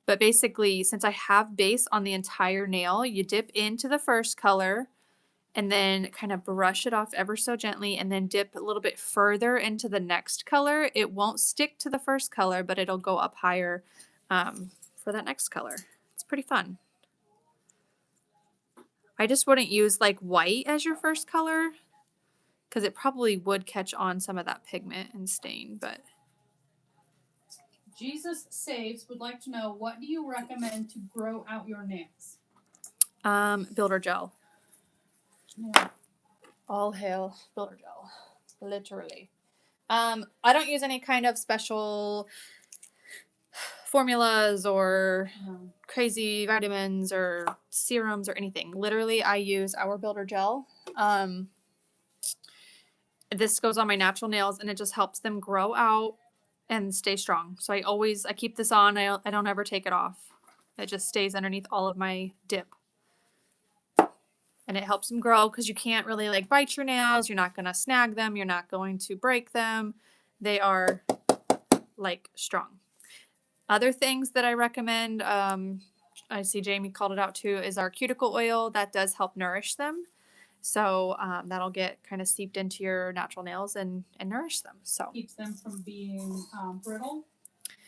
But basically, since I have base on the entire nail, you dip into the first color and then kind of brush it off ever so gently, and then dip a little bit further into the next color. It won't stick to the first color, but it'll go up higher for that next color. It's pretty fun. I just wouldn't use like white as your first color, because it probably would catch on some of that pigment and stain. But Jesus Saves would like to know, what do you recommend to grow out your nails? builder gel. Yeah. All hail builder gel, literally. I don't use any kind of special formulas or crazy vitamins or serums or anything. Literally, I use our builder gel. This goes on my natural nails, and it just helps them grow out and stay strong. So I keep this on. I don't ever take it off. It just stays underneath all of my dip. And it helps them grow, because you can't really like bite your nails. You're not going to snag them. You're not going to break them. They are like strong. Other things that I recommend, I see Jamie called it out too, is our cuticle oil. That does help nourish them. So that'll get kind of seeped into your natural nails and nourish them. So keeps them from being brittle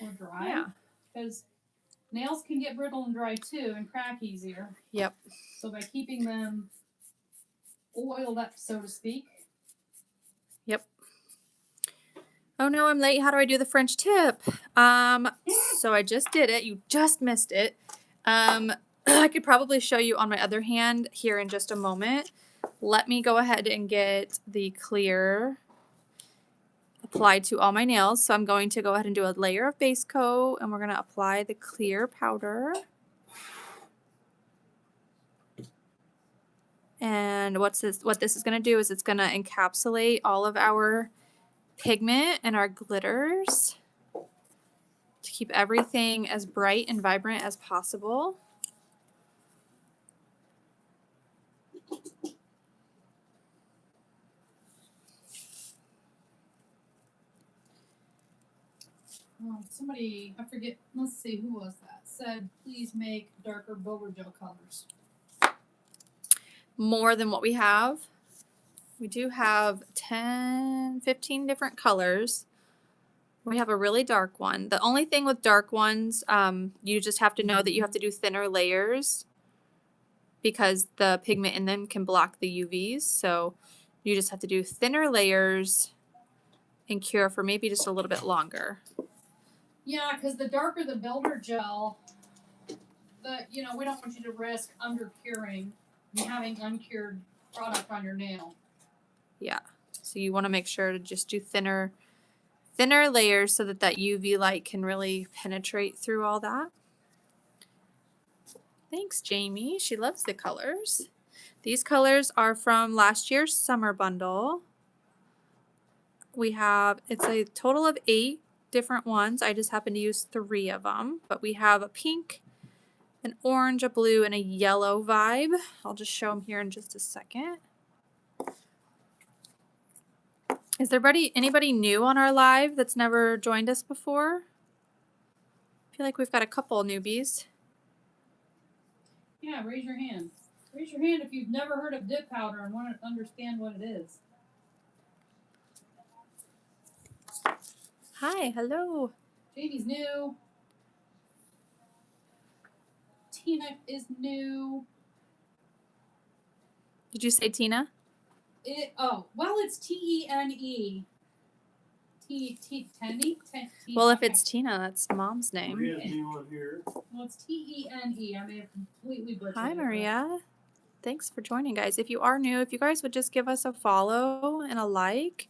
or dry. Yeah. Because nails can get brittle and dry too and crack easier. Yep. So by keeping them oiled up, so to speak. Yep. Oh no, I'm late. How do I do the French tip? So I just did it. You just missed it. I could probably show you on my other hand here in just a moment. Let me go ahead and get the clear applied to all my nails. So I'm going to go ahead and do a layer of base coat, and we're going to apply the clear powder. And what this is going to do is it's going to encapsulate all of our pigment and our glitters to keep everything as bright and vibrant as possible. Somebody, I forget, let's see, who was that, said please make darker builder gel colors. More than what we have. We do have 10, 15 different colors. We have a really dark one. The only thing with dark ones, you just have to know that you have to do thinner layers because the pigment in them can block the UVs. So you just have to do thinner layers and cure for maybe just a little bit longer. Yeah, because the darker the builder gel, we don't want you to risk under curing and having uncured product on your nail. Yeah. So you want to make sure to just do thinner layers so that UV light can really penetrate through all that. Thanks, Jamie. She loves the colors. These colors are from last year's summer bundle. It's a total of 8 different ones. I just happen to use 3 of them, but we have a pink, an orange, a blue, and a yellow vibe. I'll just show them here in just a second. Is there anybody new on our live that's never joined us before? I feel like we've got a couple newbies. Yeah, raise your hand. Raise your hand if you've never heard of dip powder and want to understand what it is. Hi, hello. Jamie's new. Tina is new. Did you say Tina? It's T-E-N-E. Tenny? Well, if it's Tina, that's Mom's name. Maria's new one here. Well, it's T-E-N-E. I may have completely butchered it. Hi, Maria. Thanks for joining, guys. If you are new, if you guys would just give us a follow and a like,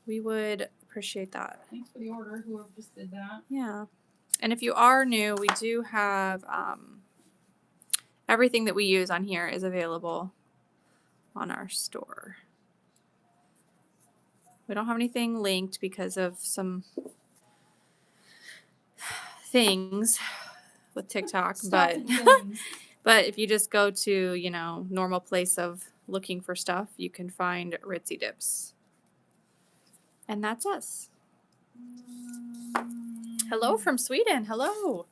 we would appreciate that. Thanks for the order, whoever just did that. Yeah. And if you are new, we do have everything that we use on here is available on our store. We don't have anything linked because of some things with TikTok, but but if you just go to, normal place of looking for stuff, you can find Ritzy Dips. And that's us. Hello from Sweden. Hello.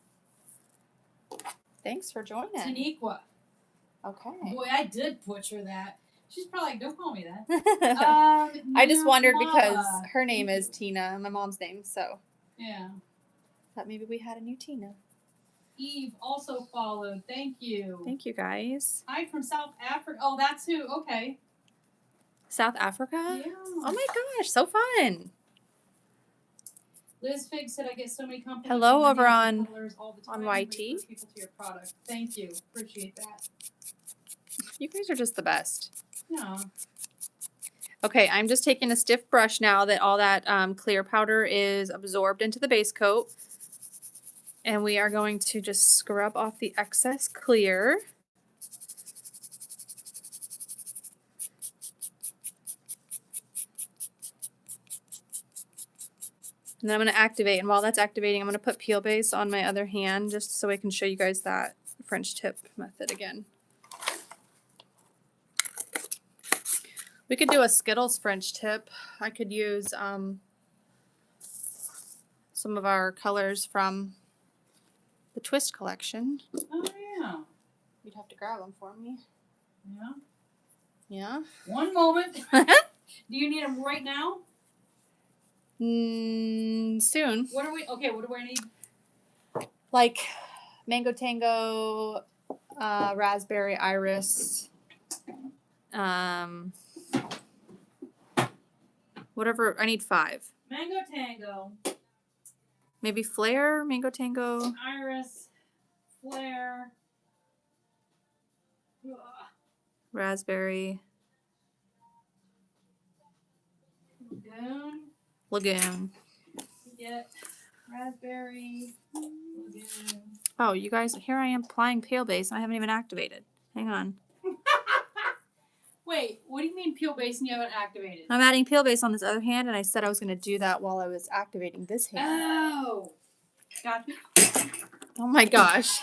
Thanks for joining. Taniqua. Okay. Boy, I did butcher that. She's probably like, don't call me that. I just wondered because Mama. her name is Tina, my mom's name, so Yeah. thought maybe we had a new Tina. Eve also followed. Thank you. Thank you, guys. Hi from South Africa. Oh, that's who. Okay. South Africa? Yeah. Oh my gosh, so fun. Liz Fig said I get so many compliments. Hello over on colors all the time. YT. We refer people to your product. Thank you. Appreciate that. You guys are just the best. Yeah. Okay, I'm just taking a stiff brush now that all that clear powder is absorbed into the base coat. And we are going to just scrub off the excess clear. And then I'm going to activate. And while that's activating, I'm going to put peel base on my other hand just so I can show you guys that French tip method again. We could do a Skittles French tip. I could use some of our colors from the Twist collection. Oh, yeah. You'd have to grab them for me. Yeah. Yeah? One moment. Do you need them right now? Soon. What do I need? Like Mango Tango, Raspberry Iris, whatever. I need 5. Mango Tango. Maybe Flare, Mango Tango. Iris. Flare. Ugh. Raspberry. Lagoon. Get raspberry. Lagoon. Oh, you guys, here I am applying Pale Base and I haven't even activated. Hang on. Wait, what do you mean peel base and you haven't activated? I'm adding Pale Base on this other hand, and I said I was going to do that while I was activating this hand. Oh. Got me. Oh my gosh.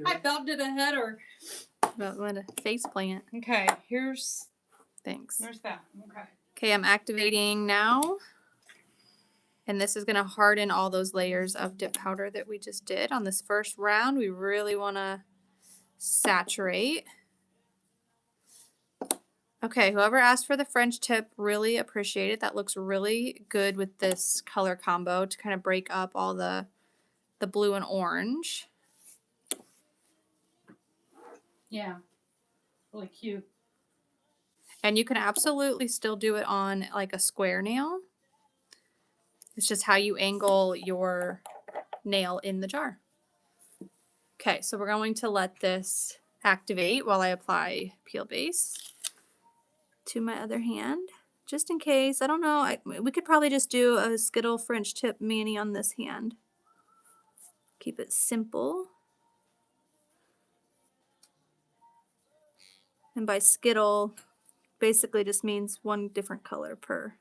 I felt it ahead or. What a face plant. Okay, here's Thanks. that. Okay. Okay, I'm activating now. And this is going to harden all those layers of dip powder that we just did. On this first round, we really want to saturate. Okay, whoever asked for the French tip, really appreciate it. That looks really good with this color combo to kind of break up all the blue and orange. Yeah. Really cute. And you can absolutely still do it on like a square nail. It's just how you angle your nail in the jar. Okay, so we're going to let this activate while I apply Peel Base to my other hand. Just in case, I don't know, we could probably just do a Skittle French tip mani on this hand. Keep it simple. And by Skittle, basically just means one different color per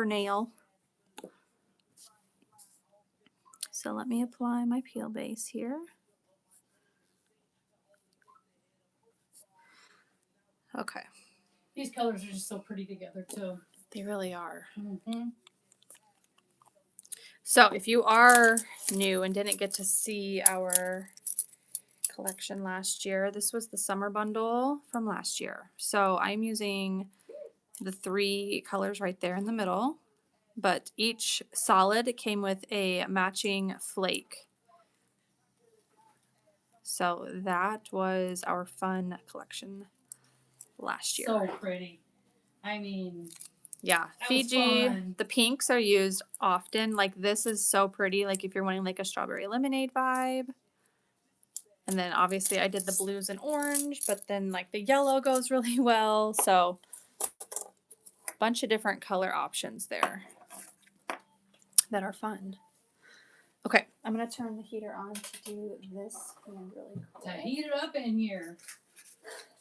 nail. So let me apply my Peel Base here. Okay. These colors are just so pretty together too. They really are. Mm-hmm. So if you are new and didn't get to see our collection last year, this was the summer bundle from last year. So I'm using the 3 colors right there in the middle, but each solid came with a matching flake. So that was our fun collection last year. So pretty. I mean, yeah, that was Fiji, fun. the pinks are used often. Like this is so pretty, like if you're wanting like a strawberry lemonade vibe. And then obviously I did the blues and orange, but then like the yellow goes really well. So a bunch of different color options there that are fun. Okay, I'm going to turn the heater on to do this hand really To quick. heat it up in here.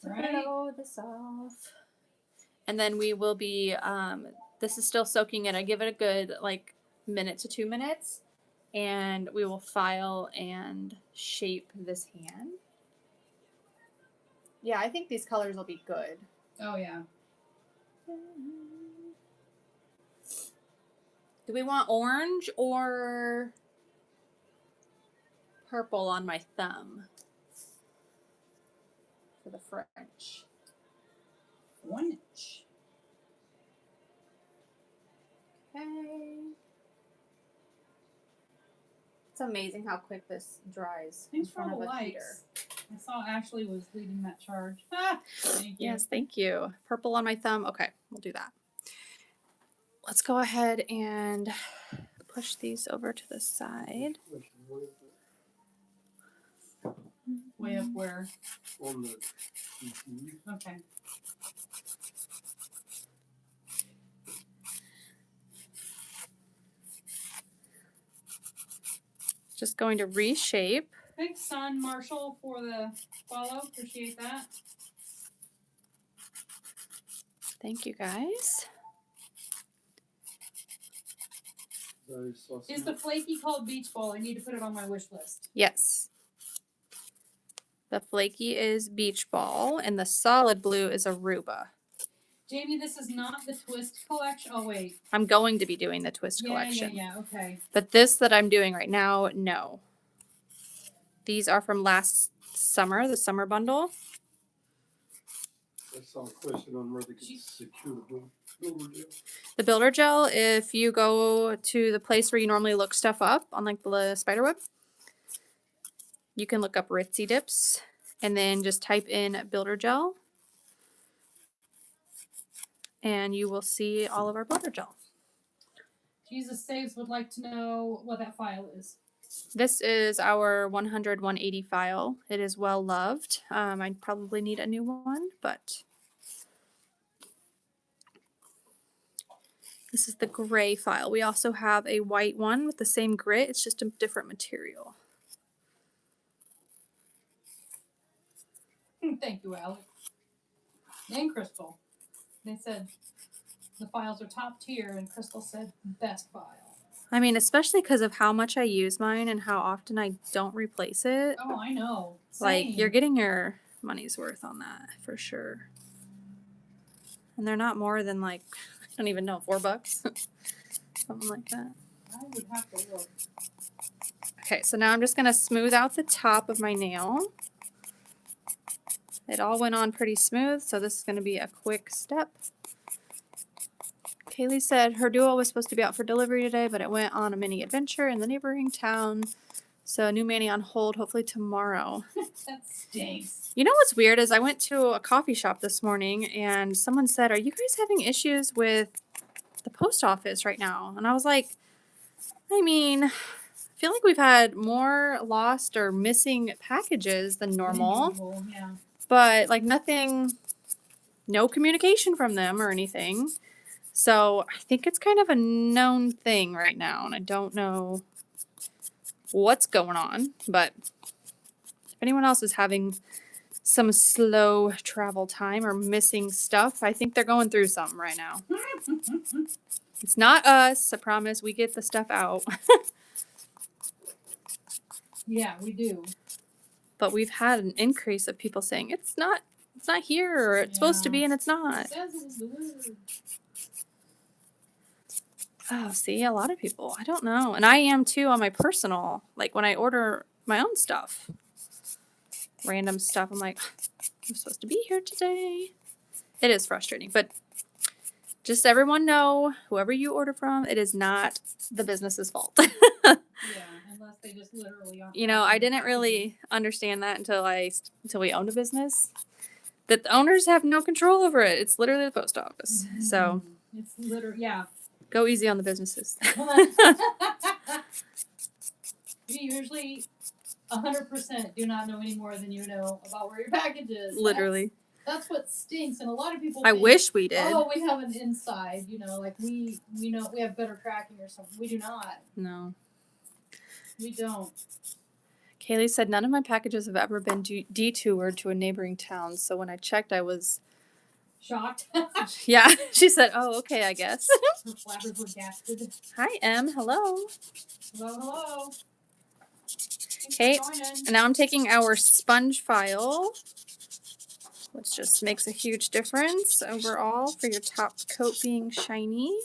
Right? Blow this off. And then we will be, this is still soaking in. I give it a good like minute to 2 minutes. And we will file and shape this hand. Yeah, I think these colors will be good. Oh yeah. Do we want orange or purple on my thumb for the French? French. Okay. It's amazing how quick this dries Thanks in for front all of the a likes. heater. I saw Ashley was leading that charge. Ah, thank you. Yes, thank you. Purple on my thumb. Okay, we'll do that. Let's go ahead and push these over to the side. Way up where? On the Okay. Just going to reshape. Thanks, son Marshall, for the follow. Appreciate that. Thank you, guys. Is the flaky called beach ball? I need to put it on my wish list. Yes. The flaky is beach ball, and the solid blue is Aruba. Jamie, this is not the twist collection. Oh, wait. I'm going to be doing the twist collection. Yeah, okay. But this that I'm doing right now, no. These are from last summer, the summer bundle. I saw a question on where they could secure the builder gel. The builder gel, if you go to the place where you normally look stuff up on like the spiderweb, you can look up Ritzy dips and then just type in builder gel. and you will see all of our builder gel. Jesus Saves would like to know what that file is. This is our 100-180 file. It is well loved. I probably need a new one, but this is the gray file. We also have a white one with the same grit. It's just a different material. Thank you, Alex. And Crystal. They said the files are top tier, and Crystal said best file. I mean, especially because of how much I use mine and how often I don't replace it. Oh, I know. Like, Same. you're getting your money's worth on that for sure. And they're not more than like, I don't even know, $4? Something like that. I would have to look. Okay, so now I'm just going to smooth out the top of my nail. It all went on pretty smooth, so this is going to be a quick step. Kaylee said her duo was supposed to be out for delivery today, but it went on a mini adventure in the neighboring town. So new Manny on hold, hopefully tomorrow. That stinks. You know what's weird is I went to a coffee shop this morning and someone said, "Are you guys having issues with the post office right now?" And I was like, I mean, I feel like we've had more lost or missing packages than normal. Usual, yeah. But like nothing, no communication from them or anything. So I think it's kind of a known thing right now, and I don't know what's going on. But if anyone else is having some slow travel time or missing stuff, I think they're going through something right now. It's not us, I promise. We get the stuff out. Yeah, we do. But we've had an increase of people saying it's not here, or it's supposed to be and it's not. It says it was delivered. Oh, see, a lot of people. I don't know. And I am too on my personal, like when I order my own stuff. Random stuff. I'm like, I'm supposed to be here today. It is frustrating, but just everyone know, whoever you order from, it is not the business's fault. Yeah, unless they just literally aren't. You know, I didn't really understand that until we owned a business. That the owners have no control over it. It's literally the post office. Mm-hmm. So It's literally, yeah. go easy on the businesses. You usually 100% do not know any more than you know about where your package is. Literally. That's what stinks, and a lot of people I think, wish we did. oh, we have an inside, like we know we have better tracking or something. We do not. No. We don't. Kaylee said none of my packages have ever been detoured to a neighboring town. So when I checked, I was Shocked. yeah. She said, "Oh, okay, I guess." Her flappers were gasted. Hi, Em. Hello. Hello. Okay, and now I'm taking our sponge file, which just makes a huge difference overall for your top coat being shiny.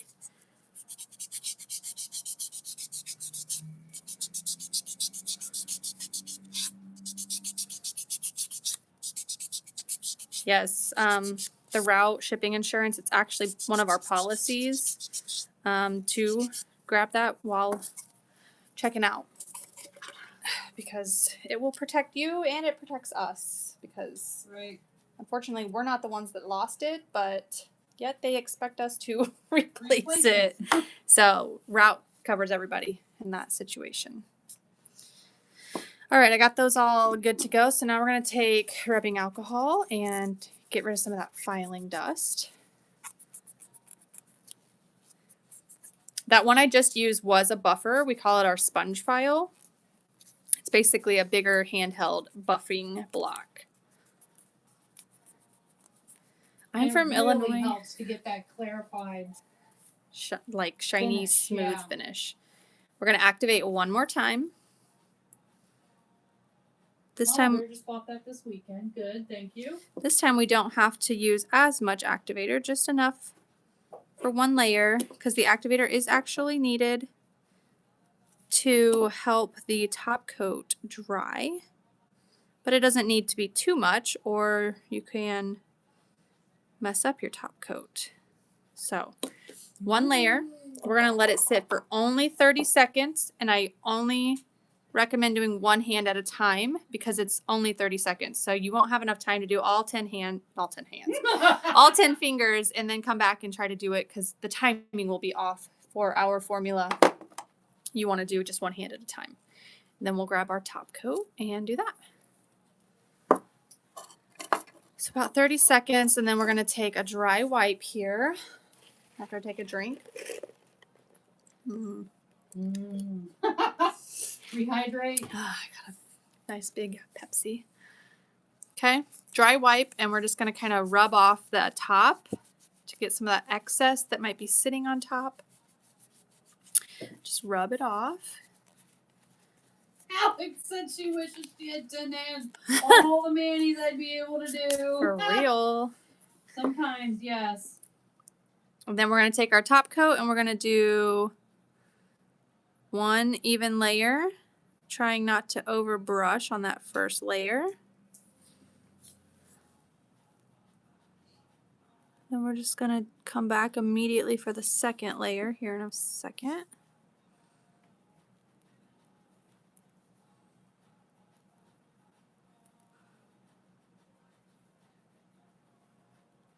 Yes, the route shipping insurance, it's actually one of our policies to grab that while checking out. Because it will protect you and it protects us. Because unfortunately, we're not the ones that lost it, but yet they expect us to replace it. So route covers everybody in that situation. All right, I got those all good to go. So now we're going to take rubbing alcohol and get rid of some of that filing dust. That one I just used was a buffer. We call it our sponge file. It's basically a bigger handheld buffing block. I'm from Illinois. It really helps to get that clarified, like shiny, finish, smooth yeah. finish. We're going to activate one more time. This time, we just bought that this weekend. Good, thank you. This time we don't have to use as much activator, just enough for one layer, because the activator is actually needed to help the top coat dry. But it doesn't need to be too much, or you can mess up your top coat. So, one layer. We're going to let it sit for only 30 seconds, and I only recommend doing one hand at a time because it's only 30 seconds. So you won't have enough time to do all 10 hands, all 10 fingers, and then come back and try to do it because the timing will be off for our formula. You want to do just one hand at a time. And then we'll grab our top coat and do that. So about 30 seconds, and then we're going to take a dry wipe here after I take a drink. Rehydrate. I got a nice big Pepsi. Okay, dry wipe, and we're just going to kind of rub off the top to get some of that excess that might be sitting on top. Just rub it off. Alex said she wishes she had 10 hands. All the manis I'd be able to do. For real. Sometimes, yes. And then we're going to take our top coat and we're going to do one even layer, trying not to overbrush on that first layer. Then we're just going to come back immediately for the second layer here in a second.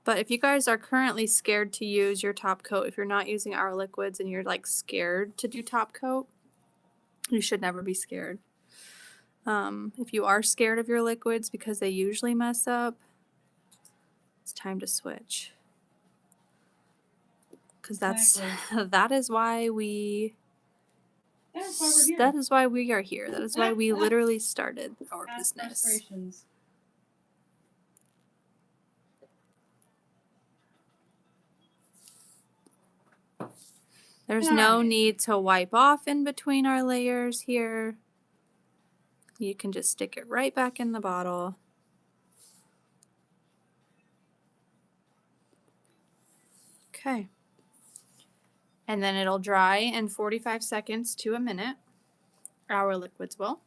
But if you guys are currently scared to use your top coat, if you're not using our liquids and you're like scared to do top coat, you should never be scared. If you are scared of your liquids because they usually mess up, it's time to switch. Because that is why we we're here. That is why we are here. That is why we literally started our Past business. frustrations. There's no need to wipe off in between our layers here. You can just stick it right back in the bottle. Okay. And then it'll dry in 45 seconds to a minute. Our liquids will.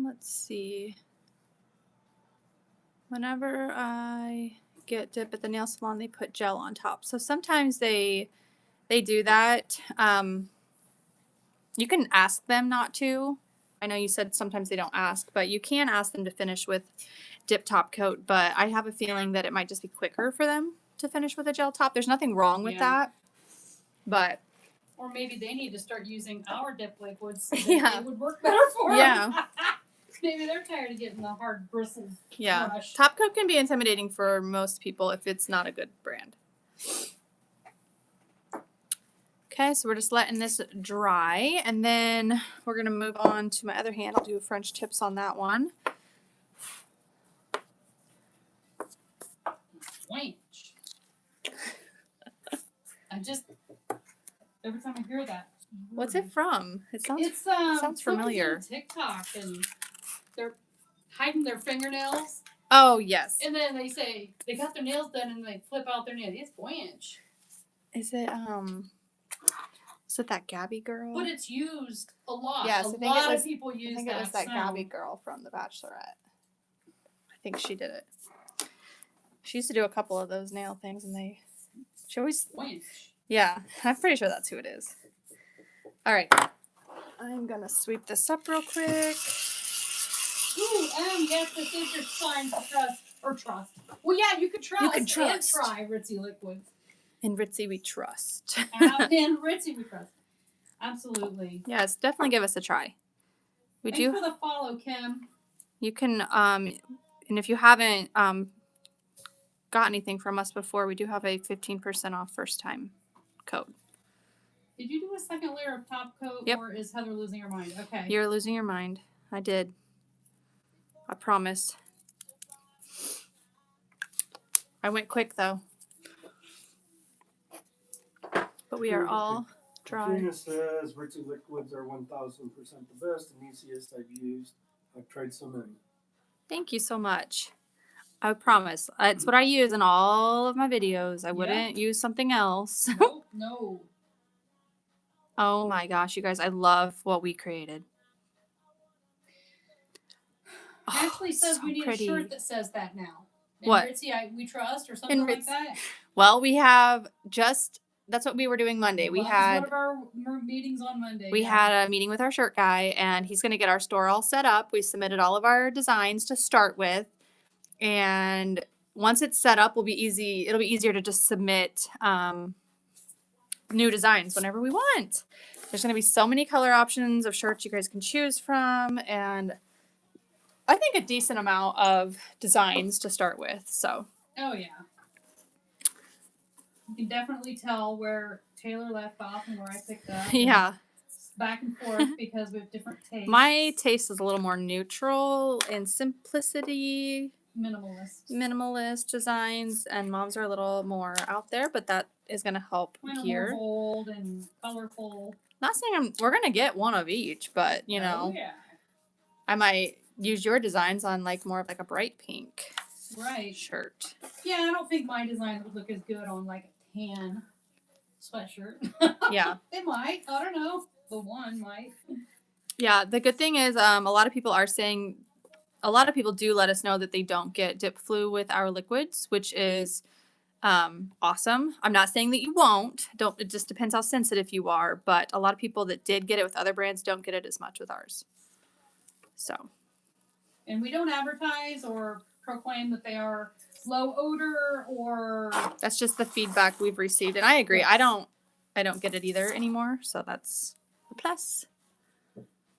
Let's see. Whenever I get dip at the nail salon, they put gel on top. So sometimes they do that. You can ask them not to. I know you said sometimes they don't ask, but you can ask them to finish with dip top coat. But I have a feeling that it might just be quicker for them to finish with a gel top. There's nothing wrong with that, but. Or maybe they need to start using our dip liquids so that Yeah. it would work better for them. Yeah. Maybe they're tired of getting the hard bristle brush. Top coat can be intimidating for most people if it's not a good brand. Okay, so we're just letting this dry, and then we're going to move on to my other hand. I'll do French tips on that one. Wench. Every time I hear that. What's it from? It sounds familiar. On TikTok, and they're hiding their fingernails. Oh, yes. And then they say they got their nails done and they flip out their nails. It's wench. Is it that Gabby girl? But it's used a lot. Yes, a lot of people use that. I think it was that sound. Gabby girl from The Bachelorette. I think she did it. She used to do a couple of those nail things, and she always. Wench. Yeah, I'm pretty sure that's who it is. All right. I'm going to sweep this up real quick. Ooh, yes, this is your sign to trust. Or trust. Well, yeah, you could trust. You can trust. And try Ritzy liquids. In Ritzy we trust. In Ritzy we trust. Absolutely. Yes, definitely give us a try. Thanks for the follow, Kim. You can, and if you haven't got anything from us before, we do have a 15% off first time code. Did you do a second layer of top coat? Yep. Or is Heather losing her mind? Okay. You're losing your mind. I did. I promise. I went quick though. But we are all dry. Katrina says Ritzy liquids are 1000% the best and easiest I've used. I've tried so many. Thank you so much. I promise. It's what I use in all of my videos. I wouldn't use something else. Nope, no. Oh my gosh, you guys, I love what we created. Ashley says so we need pretty. a shirt that says that now. And What? Ritzy, we trust or something like that. Well, we have just, that's what we were doing Monday. We Well, had one of our meetings on Monday. We had a meeting with our shirt guy, and he's going to get our store all set up. We submitted all of our designs to start with, and once it's set up, it'll be easier to just submit new designs whenever we want. There's going to be so many color options of shirts you guys can choose from, and I think a decent amount of designs to start with. So. Oh yeah. You can definitely tell where Taylor left off and where I picked up. Yeah. Back and forth because we have different tastes. My taste is a little more neutral in simplicity. Minimalist designs, and Mom's are a little more out there, but that is going to help here. More bold and colorful. Not saying we're going to get one of each, but you know, I might use your designs on like more of like a bright pink shirt. Yeah, I don't think my designs would look as good on like a tan sweatshirt. Yeah. They might. I don't know. The one might. Yeah, the good thing is a lot of people do let us know that they don't get dip flu with our liquids, which is awesome. I'm not saying that you won't. It just depends how sensitive you are, but a lot of people that did get it with other brands don't get it as much with ours. So. And we don't advertise or proclaim that they are low odor or. That's just the feedback we've received, and I agree. Yes. I don't get it either anymore, so that's a plus.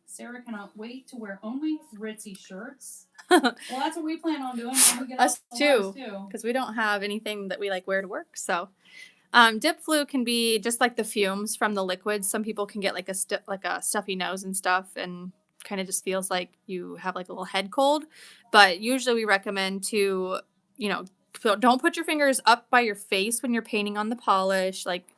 Sarah cannot wait to wear only Ritzy shirts. Well, that's what we plan on doing when we get us too, because we don't have anything that we like wear to work. So, dip flu can be just like the fumes from the liquids. Some people can get like a stuffy nose and stuff, and kind of just feels like you have like a little head cold. But usually we recommend to, don't put your fingers up by your face when you're painting on the polish. Like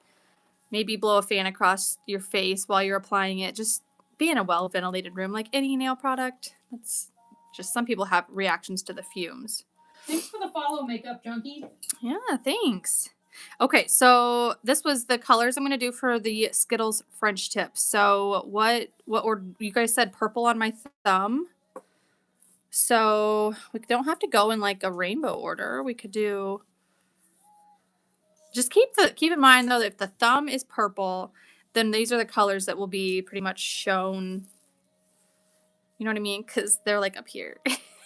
maybe blow a fan across your face while you're applying it. Just be in a well-ventilated room like any nail product. That's just, some people have reactions to the fumes. Thanks for the follow, Makeup Junkie. Yeah, thanks. Okay, so this was the colors I'm going to do for the Skittles French tips. So what you guys said purple on my thumb. So we don't have to go in like a rainbow order. We could do, just keep in mind though that if the thumb is purple, then these are the colors that will be pretty much shown. You know what I mean? Because they're like up here.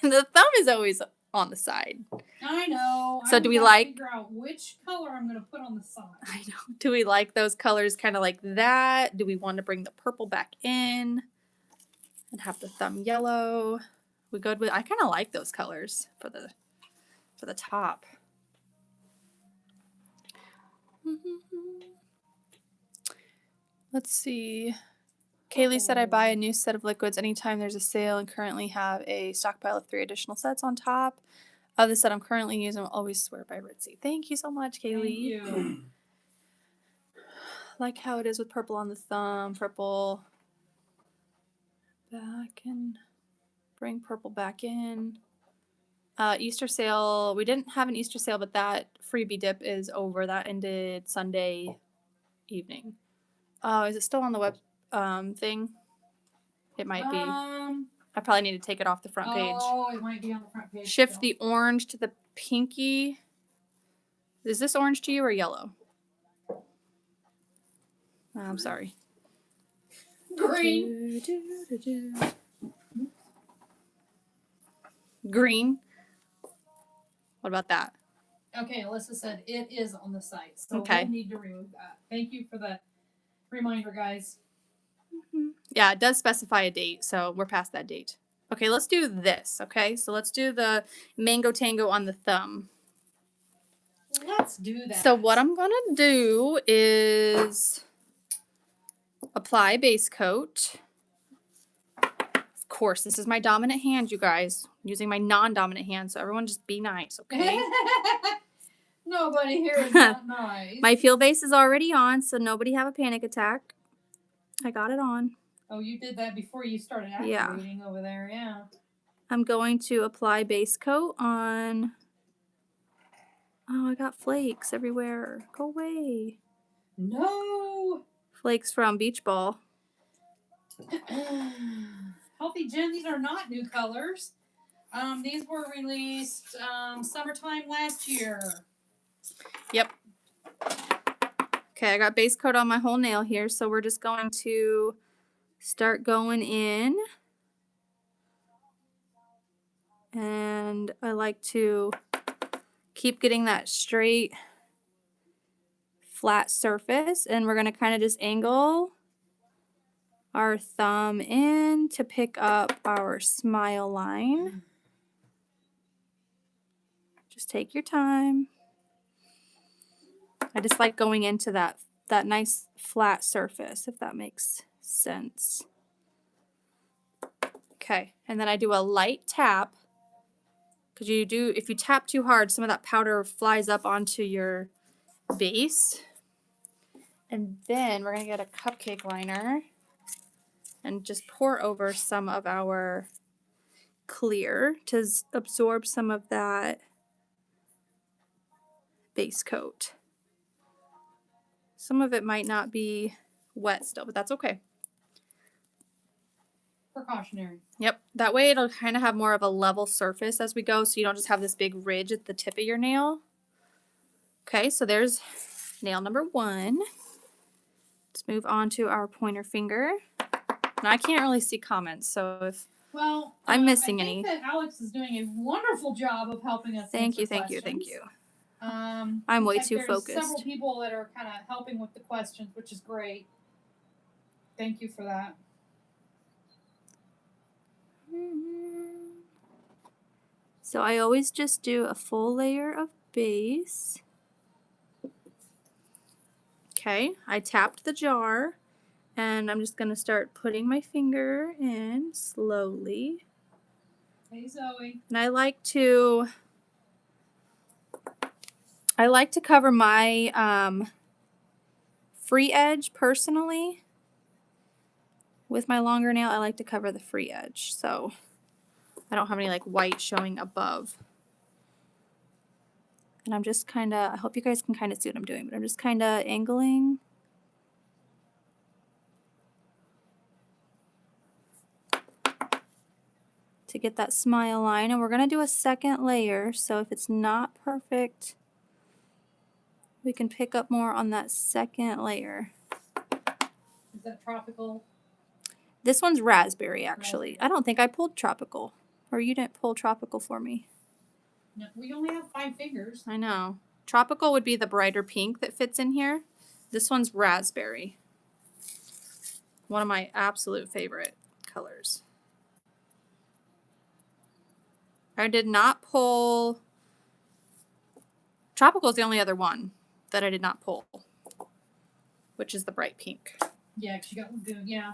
The thumb is always on the side. I know. So do we like figure out which color I'm going to put on the side? I know. Do we like those colors kind of like that? Do we want to bring the purple back in and have the thumb yellow? We good with? I kind of like those colors for the top. Let's see. Kaylee said I buy a new set of liquids anytime there's a sale and currently have a stockpile of 3 additional sets on top of the set I'm currently using. Will always swear by Ritzy. Thank you so much, Kaylee. Thank you. Like how it is with purple on the thumb. Purple back and bring purple back in. Easter sale. We didn't have an Easter sale, but that freebie dip is over. That ended Sunday evening. Is it still on the web thing? It might be. I probably need to take it off the front page. Oh, it might be on the front page. Shift the orange to the pinky. Is this orange to you or yellow? I'm sorry. Green. Green. What about that? Okay, Alyssa said it is on the site, so okay. We'll need to remove that. Thank you for the reminder, guys. Yeah, it does specify a date, so we're past that date. Okay, let's do this, okay? So let's do the Mango Tango on the thumb. Let's do that. So what I'm going to do is apply base coat. Of course, this is my dominant hand, you guys. I'm using my non-dominant hand, so everyone just be nice, okay? Nobody here is not nice. My feel base is already on, so nobody have a panic attack. I got it on. Oh, you did that before you started activating over there, yeah. I'm going to apply base coat on. Oh, I got flakes everywhere. Go away. No. Flakes from Beach Ball. Healthy Jen, these are not new colors. These were released summertime last year. Yep. Okay, I got base coat on my whole nail here, so we're just going to start going in. And I like to keep getting that straight, flat surface. And we're going to kind of just angle our thumb in to pick up our smile line. Just take your time. I just like going into that nice flat surface, if that makes sense. Okay, and then I do a light tap, because if you tap too hard, some of that powder flies up onto your base. And then we're going to get a cupcake liner and just pour over some of our clear to absorb some of that base coat. Some of it might not be wet still, but that's okay. Precautionary. Yep, that way it'll kind of have more of a level surface as we go, so you don't just have this big ridge at the tip of your nail. Okay, so there's nail number 1. Let's move on to our pointer finger. Now I can't really see comments, so if I'm missing any. I think that Alex is doing a wonderful job of helping us. Thank you. I'm way too focused. There's several people that are kind of helping with the questions, which is great. Thank you for that. So I always just do a full layer of base. Okay, I tapped the jar, and I'm just going to start putting my finger in slowly. Hey, Zoe. And I like to cover my free edge personally. With my longer nail, I like to cover the free edge, so I don't have any like white showing above. And I'm just kind of, I hope you guys can kind of see what I'm doing, but I'm just kind of angling. To get that smile line, and we're going to do a second layer, so if it's not perfect, we can pick up more on that second layer. Is that tropical? This one's raspberry, actually. I don't think I pulled tropical, or you didn't pull tropical for me. No, we only have 5 fingers. I know. Tropical would be the brighter pink that fits in here. This one's raspberry. One of my absolute favorite colors. I did not pull. Tropical is the only other one that I did not pull, which is the bright pink. Yeah, because you got lagoon. Yeah.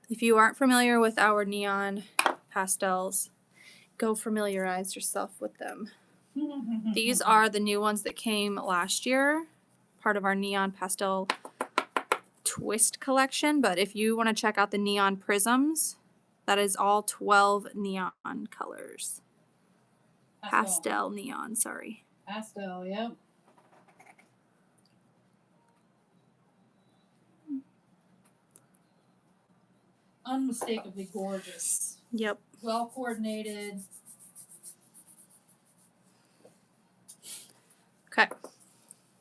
If you aren't familiar with our neon pastels, go familiarize yourself with them. These are the new ones that came last year, part of our neon pastel twist collection. But if you want to check out the neon prisms, that is all 12 neon colors. Pastel neon, sorry. Pastel, yep. Unmistakably gorgeous. Yep. Well coordinated. Okay.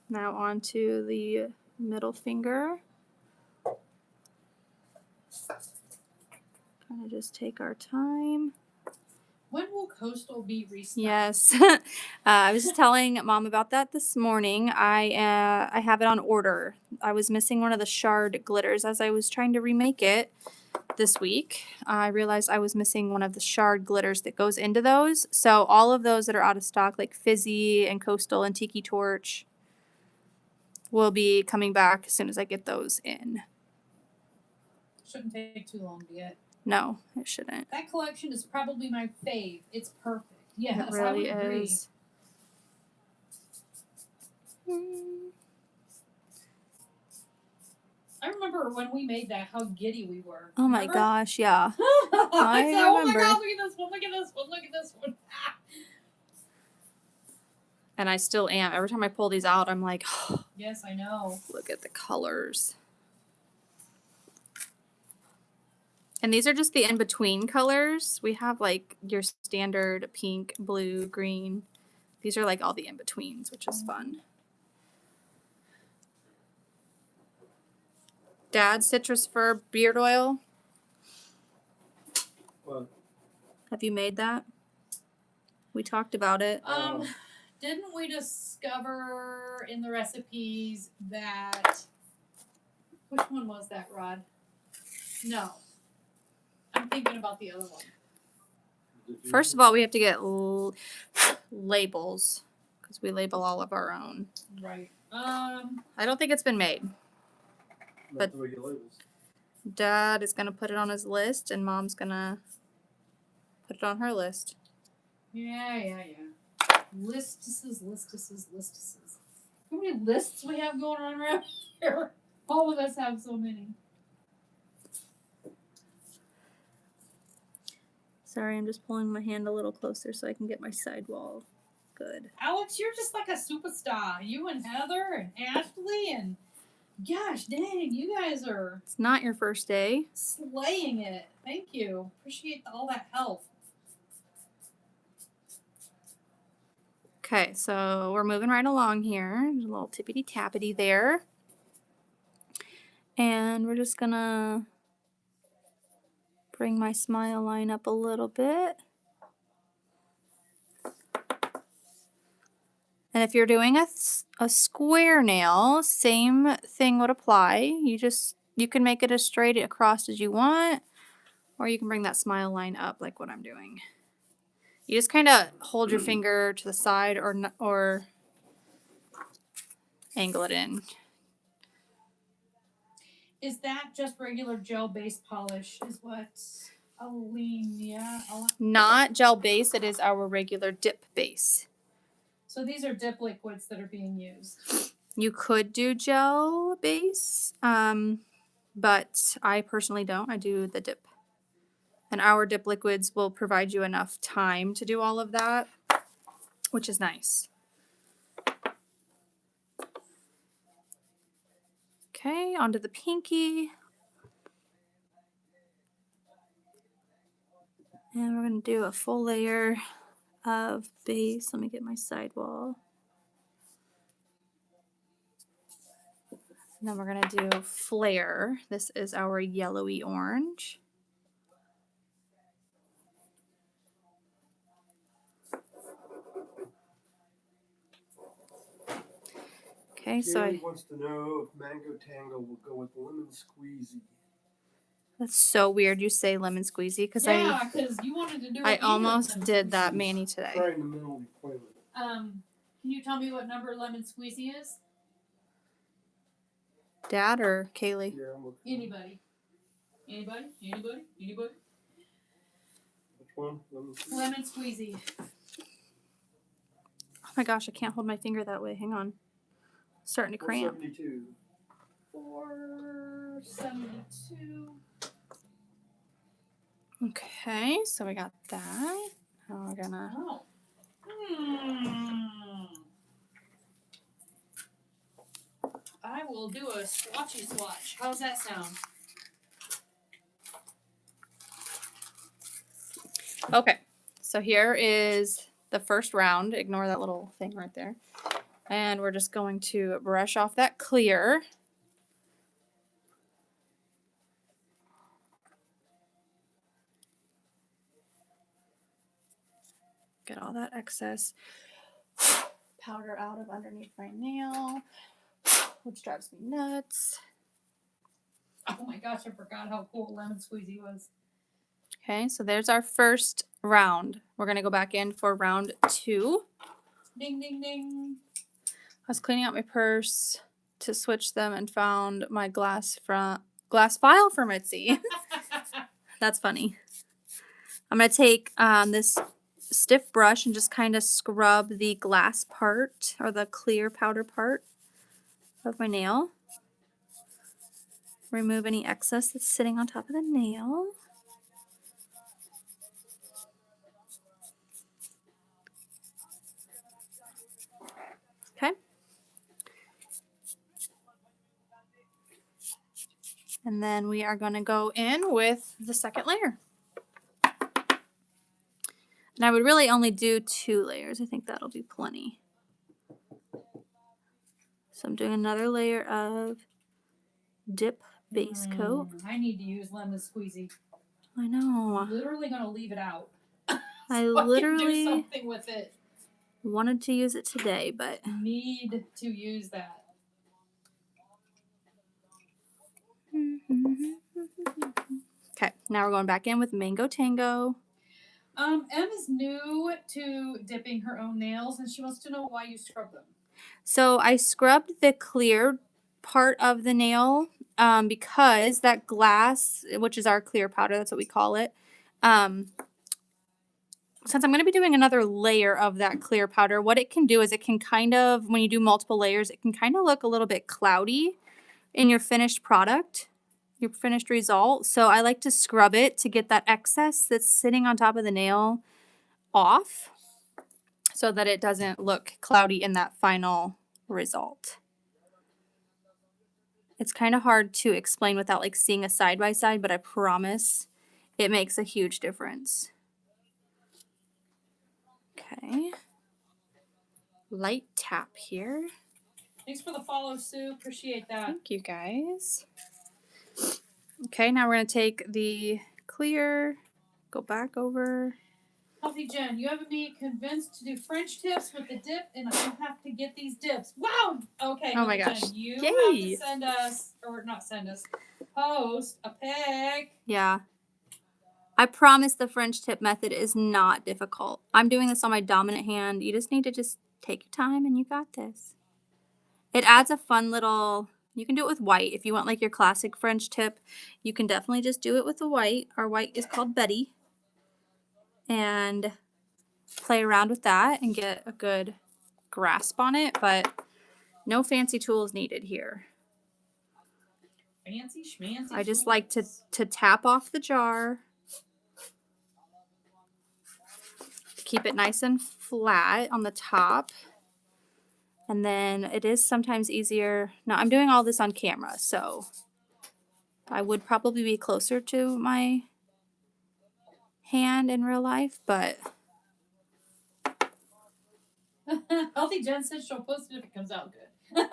Now on to the middle finger. Kind of just take our time. When will Coastal be restocked? Yes. I was just telling Mom about that this morning. I have it on order. I was missing one of the shard glitters as I was trying to remake it this week. I realized I was missing one of the shard glitters that goes into those. So all of those that are out of stock, like Fizzy and Coastal and Tiki Torch, will be coming back as soon as I get those in. Shouldn't take too long to get. No, it shouldn't. That collection is probably my fave. It's perfect. Yes, it really I would agree. is. I remember when we made that, how giddy we were. Oh my gosh, yeah. I said, oh my remember. god, look at this one, look at this one, look at this one. And I still am. Every time I pull these out, I'm like, oh, yes, I know. look at the colors. And these are just the in-between colors. We have like your standard pink, blue, green. These are like all the in-betweens, which is fun. Dad's citrus fir beard oil. Well, Have you made that? We talked about it. Didn't we discover in the recipes that which one was that, Rod? No. I'm thinking about the other one. First of all, we have to get labels because we label all of our own. Right. I don't think it's been made. But the way he labels. Dad is going to put it on his list, and Mom's going to put it on her list. Yeah. Listises. How many lists we have going on around here? All of us have so many. Sorry, I'm just pulling my hand a little closer so I can get my sidewall good. Alex, you're just like a superstar. You and Heather and Ashley and gosh dang, you guys are It's not your first day. slaying it. Thank you. Appreciate all that help. Okay, so we're moving right along here. There's a little tippity tappity there. And we're just gonna bring my smile line up a little bit. And if you're doing a square nail, same thing would apply. You can make it as straight across as you want, or you can bring that smile line up like what I'm doing. You just kind of hold your finger to the side or angle it in. Is that just regular gel base polish? Is what Alenia? Not gel base, it is our regular dip base. So these are dip liquids that are being used. You could do gel base, but I personally don't. I do the dip. And our dip liquids will provide you enough time to do all of that, which is nice. Okay, onto the pinky. And we're going to do a full layer of base. Let me get my sidewall. And then we're going to do flare. This is our yellowy orange. Okay, so Kaylee wants to know if Mango Tango will go with lemon squeezy. That's so weird you say lemon squeezy because because you wanted to do it. I almost did that Manny today. Right in the middle of the toilet. Can you tell me what number lemon squeezy is? Dad or Kaylee? Yeah, I'm looking. Anybody? Which one? Lemon squeezy? Lemon squeezy. Oh my gosh, I can't hold my finger that way. Hang on. Starting to cramp. 472. 472. Okay, so we got that. Now we're gonna. Oh. I will do a swatchy swatch. How's that sound? Okay, so here is the first round. Ignore that little thing right there. And we're just going to brush off that clear. Get all that excess powder out of underneath my nail, which drives me nuts. Oh my gosh, I forgot how cool lemon squeezy was. Okay, so there's our first round. We're going to go back in for round 2. Ding, ding, ding. I was cleaning out my purse to switch them and found my glass vial for Mitzi. That's funny. I'm going to take this stiff brush and just kind of scrub the glass part or the clear powder part of my nail. Remove any excess that's sitting on top of the nail. Okay. And then we are going to go in with the second layer. And I would really only do 2 layers. I think that'll be plenty. So I'm doing another layer of dip base coat. I need to use lemon squeezy. I know. I'm literally going to leave it out. I so literally I can do something with it. Wanted to use it today, but need to use that. Okay, now we're going back in with Mango Tango. Em is new to dipping her own nails, and she wants to know why you scrub them. So I scrubbed the clear part of the nail because that glass, which is our clear powder, that's what we call it. Since I'm going to be doing another layer of that clear powder, what it can do is it can kind of, when you do multiple layers, it can kind of look a little bit cloudy in your finished product, your finished result. So I like to scrub it to get that excess that's sitting on top of the nail off so that it doesn't look cloudy in that final result. It's kind of hard to explain without like seeing a side by side, but I promise it makes a huge difference. Okay. Light tap here. Thanks for the follow, Sue. Appreciate that. Thank you, guys. Okay, now we're going to take the clear, go back over. Healthy Jen, you have me convinced to do French tips with the dip, and I have to get these dips. Wow! Okay, Oh my Healthy gosh. Jen, you Yay. have to send us, or not send us, post a pic. Yeah. I promise the French tip method is not difficult. I'm doing this on my dominant hand. You just need to just take your time and you got this. It adds a fun little, you can do it with white. If you want like your classic French tip, you can definitely just do it with the white. Our white is called Betty. And play around with that and get a good grasp on it, but no fancy tools needed here. Fancy schmancy. I just like to tap off the jar. Keep it nice and flat on the top. And then it is sometimes easier. Now I'm doing all this on camera, so I would probably be closer to my hand in real life, but Healthy Jen says she'll post it if it comes out good.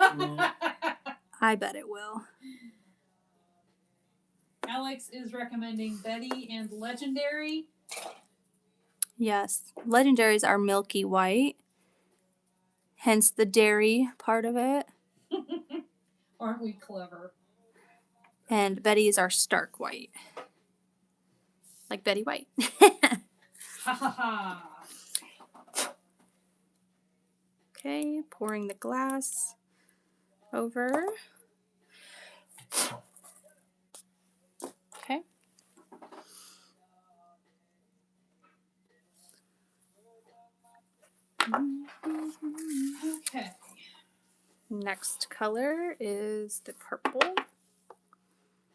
I bet it will. Alex is recommending Betty and Legendary. Yes, legendaries are milky white, hence the dairy part of it. Aren't we clever? And Betty's are stark white. Like Betty White. Ha ha ha. Okay, pouring the glass over. Okay. Okay. Next color is the purple.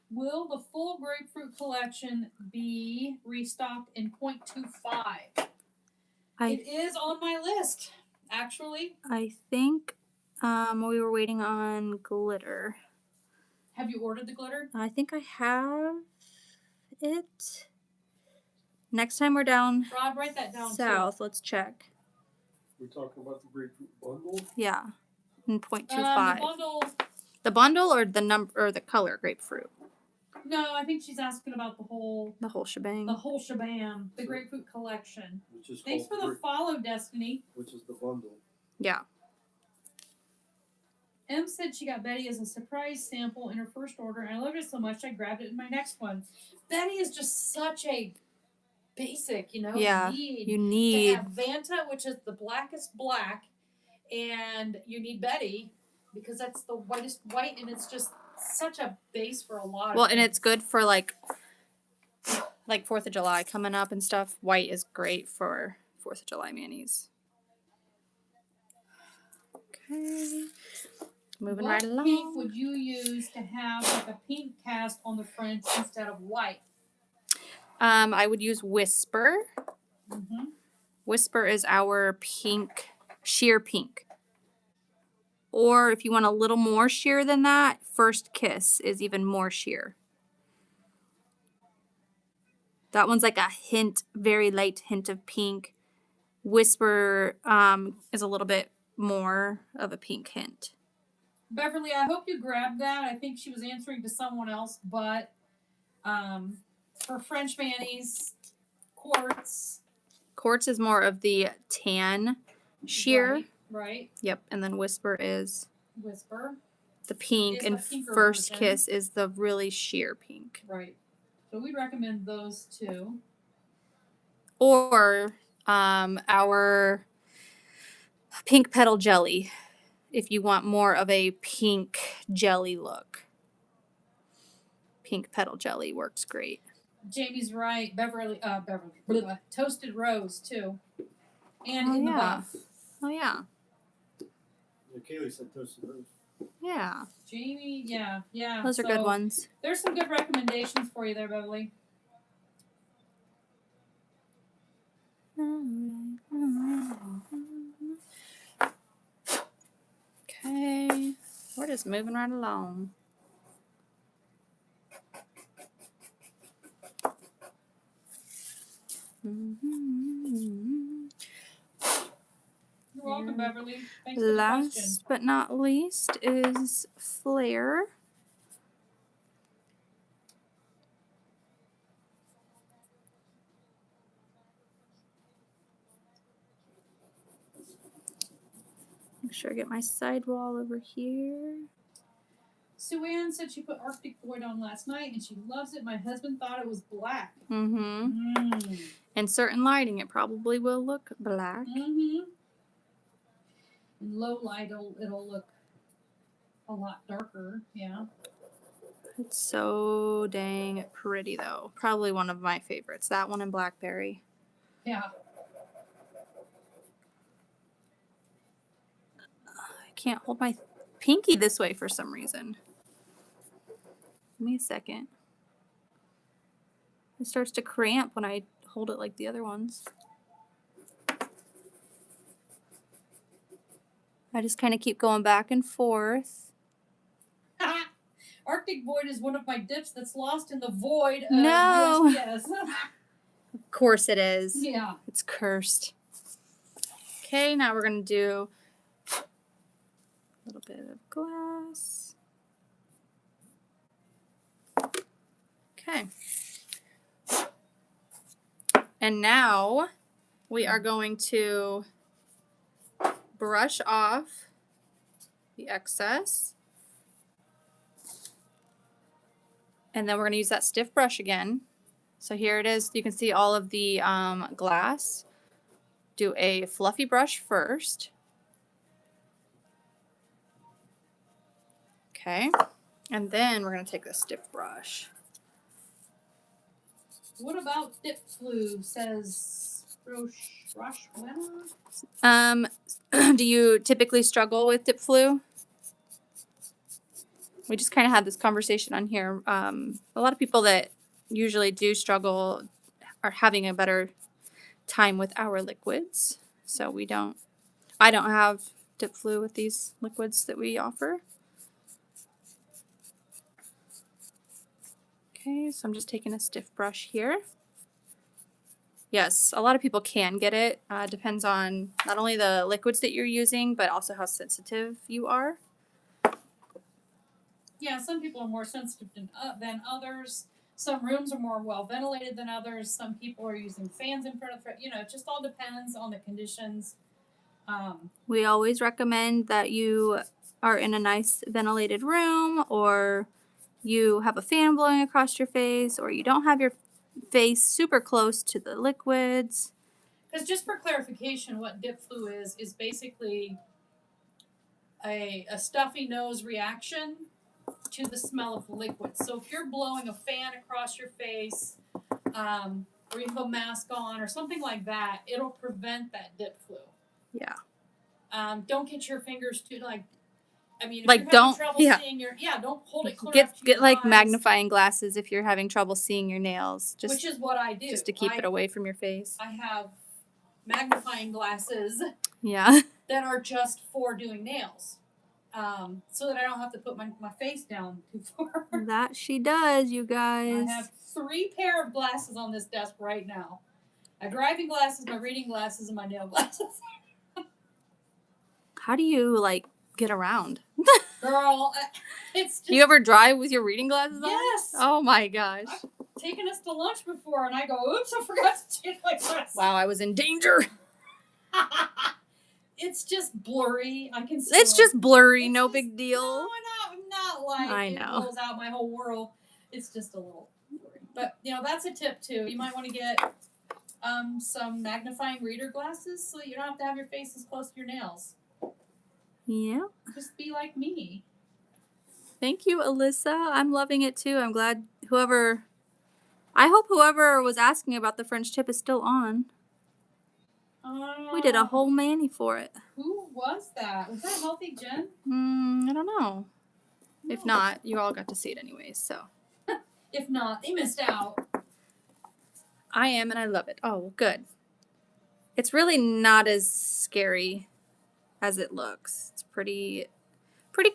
Will the full grapefruit collection be restocked in 0.25? It is on my list, actually. I think we were waiting on glitter. Have you ordered the glitter? I think I have it. Next time we're down Rod, write that down south, too. let's check. We're talking about the grapefruit bundle? Yeah, in 0.25. The bundle. The bundle or the number or the color grapefruit? No, I think she's asking about the whole shebang. The whole shebang. The grapefruit collection. Which is Thanks for the follow, Destiny. Which is the bundle. Yeah. Em said she got Betty as a surprise sample in her first order, and I loved it so much I grabbed it in my next one. Betty is just such a basic, Yeah, you need to have Vanta, which is the blackest black, and you need Betty because that's the whitest white, and it's just such a base for a lot of well, things. and it's good for like 4th of July coming up and stuff. White is great for 4th of July manis. Okay. Moving right along. What pink would you use to have like a pink cast on the French instead of white? I would use Whisper. Mm-hmm. Whisper is our pink, sheer pink. Or if you want a little more sheer than that, First Kiss is even more sheer. That one's like a hint, very light hint of pink. Whisper is a little bit more of a pink hint. Beverly, I hope you grabbed that. I think she was answering to someone else, but for French Manny's quartz. Quartz is more of the tan sheer. Right. Yep, and then Whisper is Whisper. the pink, Is and the pinker First version. Kiss is the really sheer pink. Right. So we'd recommend those two. Or our pink petal jelly, if you want more of a pink jelly look. Pink petal jelly works great. Jamie's right. Beverly, Toasted Rose too, and in the buff. Oh yeah. Yeah, Kaylee said toasted rose. Yeah. Jamie, yeah. Those are good ones. There's some good recommendations for you there, Beverly. Okay. We're just moving right along. You're welcome, Beverly. Thanks for the question. Last but not least is Flare. Make sure I get my sidewall over here. Sue Ann said she put Arctic Void on last night and she loves it. My husband thought it was black. Mm-hmm. In certain lighting, it probably will look black. Mm-hmm. In low light, it'll look a lot darker. Yeah. It's so dang pretty, though. Probably one of my favorites. That one and Blackberry. Yeah. I can't hold my pinky this way for some reason. Give me a second. It starts to cramp when I hold it like the other ones. I just kind of keep going back and forth. Arctic Void is one of my dips that's lost in the void of No. USPS. Of course it is. Yeah. It's cursed. Okay, now we're going to do a little bit of glass. Okay. And now we are going to brush off the excess. And then we're going to use that stiff brush again. So here it is. You can see all of the glass. Do a fluffy brush first. Okay. And then we're going to take the stiff brush. What about dip flu? Says Roshwana. Do you typically struggle with dip flu? We just kind of had this conversation on here. A lot of people that usually do struggle are having a better time with our liquids. So I don't have dip flu with these liquids that we offer. Okay, so I'm just taking a stiff brush here. Yes, a lot of people can get it. Depends on not only the liquids that you're using, but also how sensitive you are. Yeah, some people are more sensitive than others. Some rooms are more well ventilated than others. Some people are using fans in front of it. It just all depends on the conditions. We always recommend that you are in a nice ventilated room, or you have a fan blowing across your face, or you don't have your face super close to the liquids. Because just for clarification, what dip flu is basically a stuffy nose reaction to the smell of the liquid. So if you're blowing a fan across your face, or you have a mask on or something like that, it'll prevent that dip flu. Yeah. Don't get your fingers too if like, you're having trouble seeing don't hold it clear up to get your like eyes, magnifying glasses if you're having trouble seeing your nails. which is what I do. Just to keep it away from your face. I have magnifying glasses Yeah. that are just for doing nails. so that I don't have to put my face down too far. That she does, you guys. I have 3 pair of glasses on this desk right now. My driving glasses, my reading glasses, and my nail glasses. How do you, like, get around? Girl, it's just... Do you ever drive with your reading glasses on? Yes. Oh, my gosh. I've taken us to lunch before, and I go, oops, I forgot to take my glasses. Wow, I was in danger. It's just blurry. I can see It's just blurry, it's no just, big deal. No, not like I it know. blows out my whole world. It's just a little blurry. But, that's a tip, too. You might want to get some magnifying reader glasses so that you don't have to have your face as close to your nails. Yeah. Just be like me. Thank you, Alyssa. I'm loving it, too. I'm glad I hope whoever was asking about the French tip is still on. We did a whole mani for it. Who was that? Was that Healthy Jen? I don't know. No. If not, you all got to see it anyways, so. If not, they missed out. I am, and I love it. Oh, good. It's really not as scary as it looks. It's pretty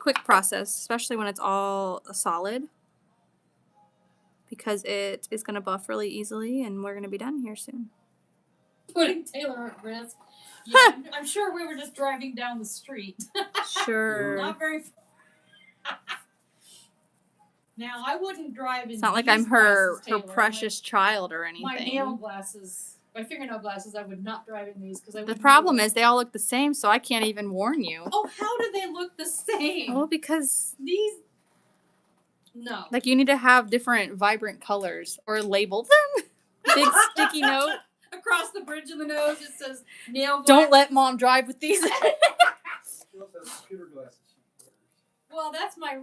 quick process, especially when it's all solid, because it is going to buff really easily, and we're going to be done here soon. Putting Taylor at risk. Yeah, I'm sure we were just driving down the street. Sure. Not very Now, I wouldn't drive in It's not like these I'm her glasses, Taylor. precious child or anything. My nail glasses, my fingernail glasses, I would not drive in these because I. The problem is they all look the same, so I can't even warn you. Oh, how do they look the same? Oh, because these. No. Like, you need to have different vibrant colors or label them. Big sticky note. Across the bridge of the nose, it says nail glasses. Don't let mom drive with these. She also has computer glasses. Well, that's my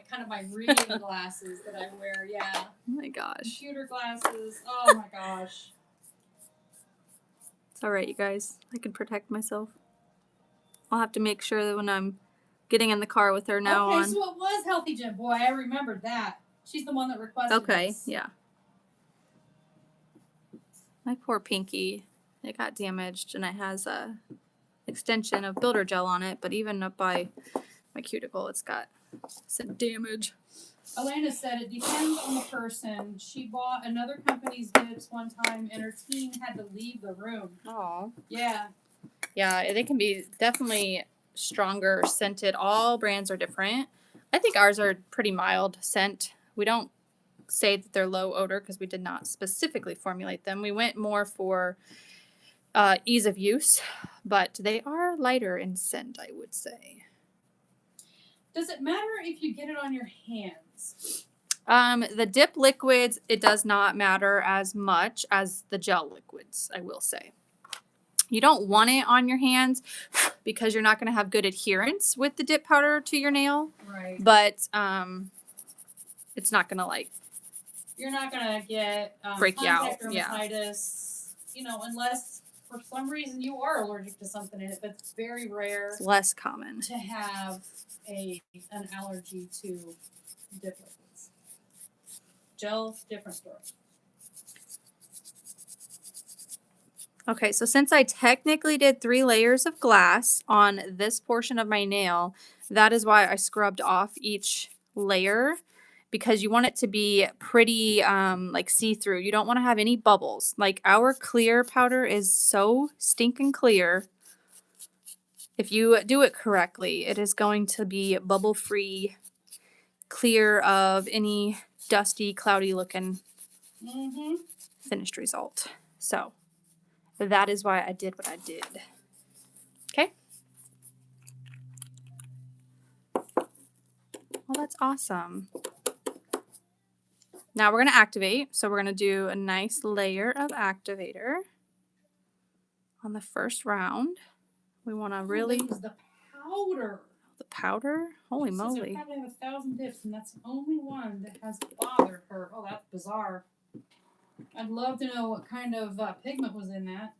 kind of my reading glasses that I wear. Yeah. Oh my gosh. Computer glasses. Oh my gosh. It's all right, you guys. I can protect myself. I'll have to make sure that when I'm getting in the car with her now okay, on. so it was Healthy Jen. Boy, I remembered that. She's the one that requested Okay, this. yeah. My poor pinky. It got damaged, and it has a extension of builder gel on it, but even up by my cuticle, it's got some damage. Elena said it depends on the person. She bought another company's dips one time, and her team had to leave the room. Oh. Yeah. Yeah, they can be definitely stronger scented. All brands are different. I think ours are pretty mild scent. We don't say that they're low odor because we did not specifically formulate them. We went more for ease of use, but they are lighter in scent, I would say. Does it matter if you get it on your hands? The dip liquids, it does not matter as much as the gel liquids, I will say. You don't want it on your hands because you're not going to have good adherence with the dip powder to your nail. Right. But it's not going to you're not going to get break you out. dermatitis, unless for some reason you are allergic to something in it. But it's very rare. It's less common to have an allergy to dip liquids. Gel, different story. Okay, so since I technically did 3 layers of glass on this portion of my nail, that is why I scrubbed off each layer, because you want it to be pretty like see-through. You don't want to have any bubbles. Like, our clear powder is so stinking clear. If you do it correctly, it is going to be bubble-free, clear of any dusty, cloudy looking finished result. So that is why I did what I did. Okay. Well, that's awesome. Now we're going to activate. So we're going to do a nice layer of activator on the first round. We want to really... This is the powder. The powder? Holy It moly. says I probably have 1,000 dips, and that's the only one that has bothered her. Oh, that's bizarre. I'd love to know what kind of pigment was in that.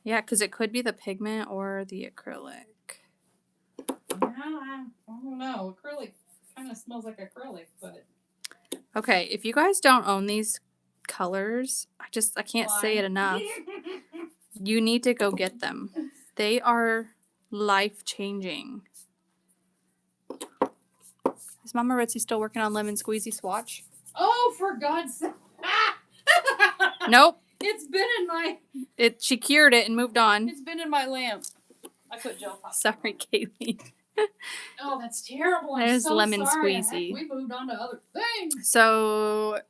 Yeah, because it could be the pigment or the acrylic. I don't know. Acrylic kind of smells like acrylic, but... Okay, if you guys don't own these colors, I can't say it enough. You need to go get them. They are life-changing. Is Mama Ritzy still working on lemon squeezy swatch? Oh, for God's sake. Nope. It's been in my She cured it and moved on. It's been in my lamp. I put gel pop. Sorry, Kaylee. Oh, that's terrible. I'm There's so lemon sorry. squeezy. We moved on to other things. So,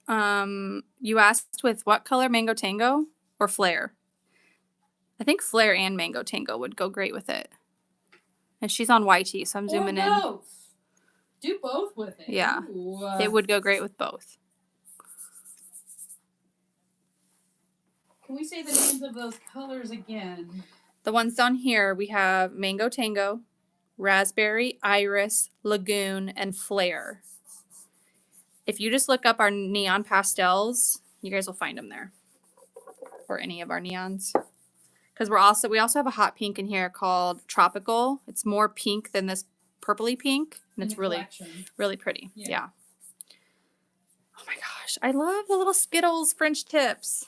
you asked with what color? Mango Tango or Flare? I think Flare and Mango Tango would go great with it. And she's on YT, so I'm zooming in. Both. Do both with it. Yeah. Ooh, It would go great with both. Can we say the names of those colors again? The ones on here, we have Mango Tango, Raspberry, Iris, Lagoon, and Flare. If you just look up our neon pastels, you guys will find them there. Or any of our neons. Because we also have a hot pink in here called Tropical. It's more pink than this purpley pink. And it's really, really pretty. Yeah. Oh my gosh. I love the little Skittles French tips.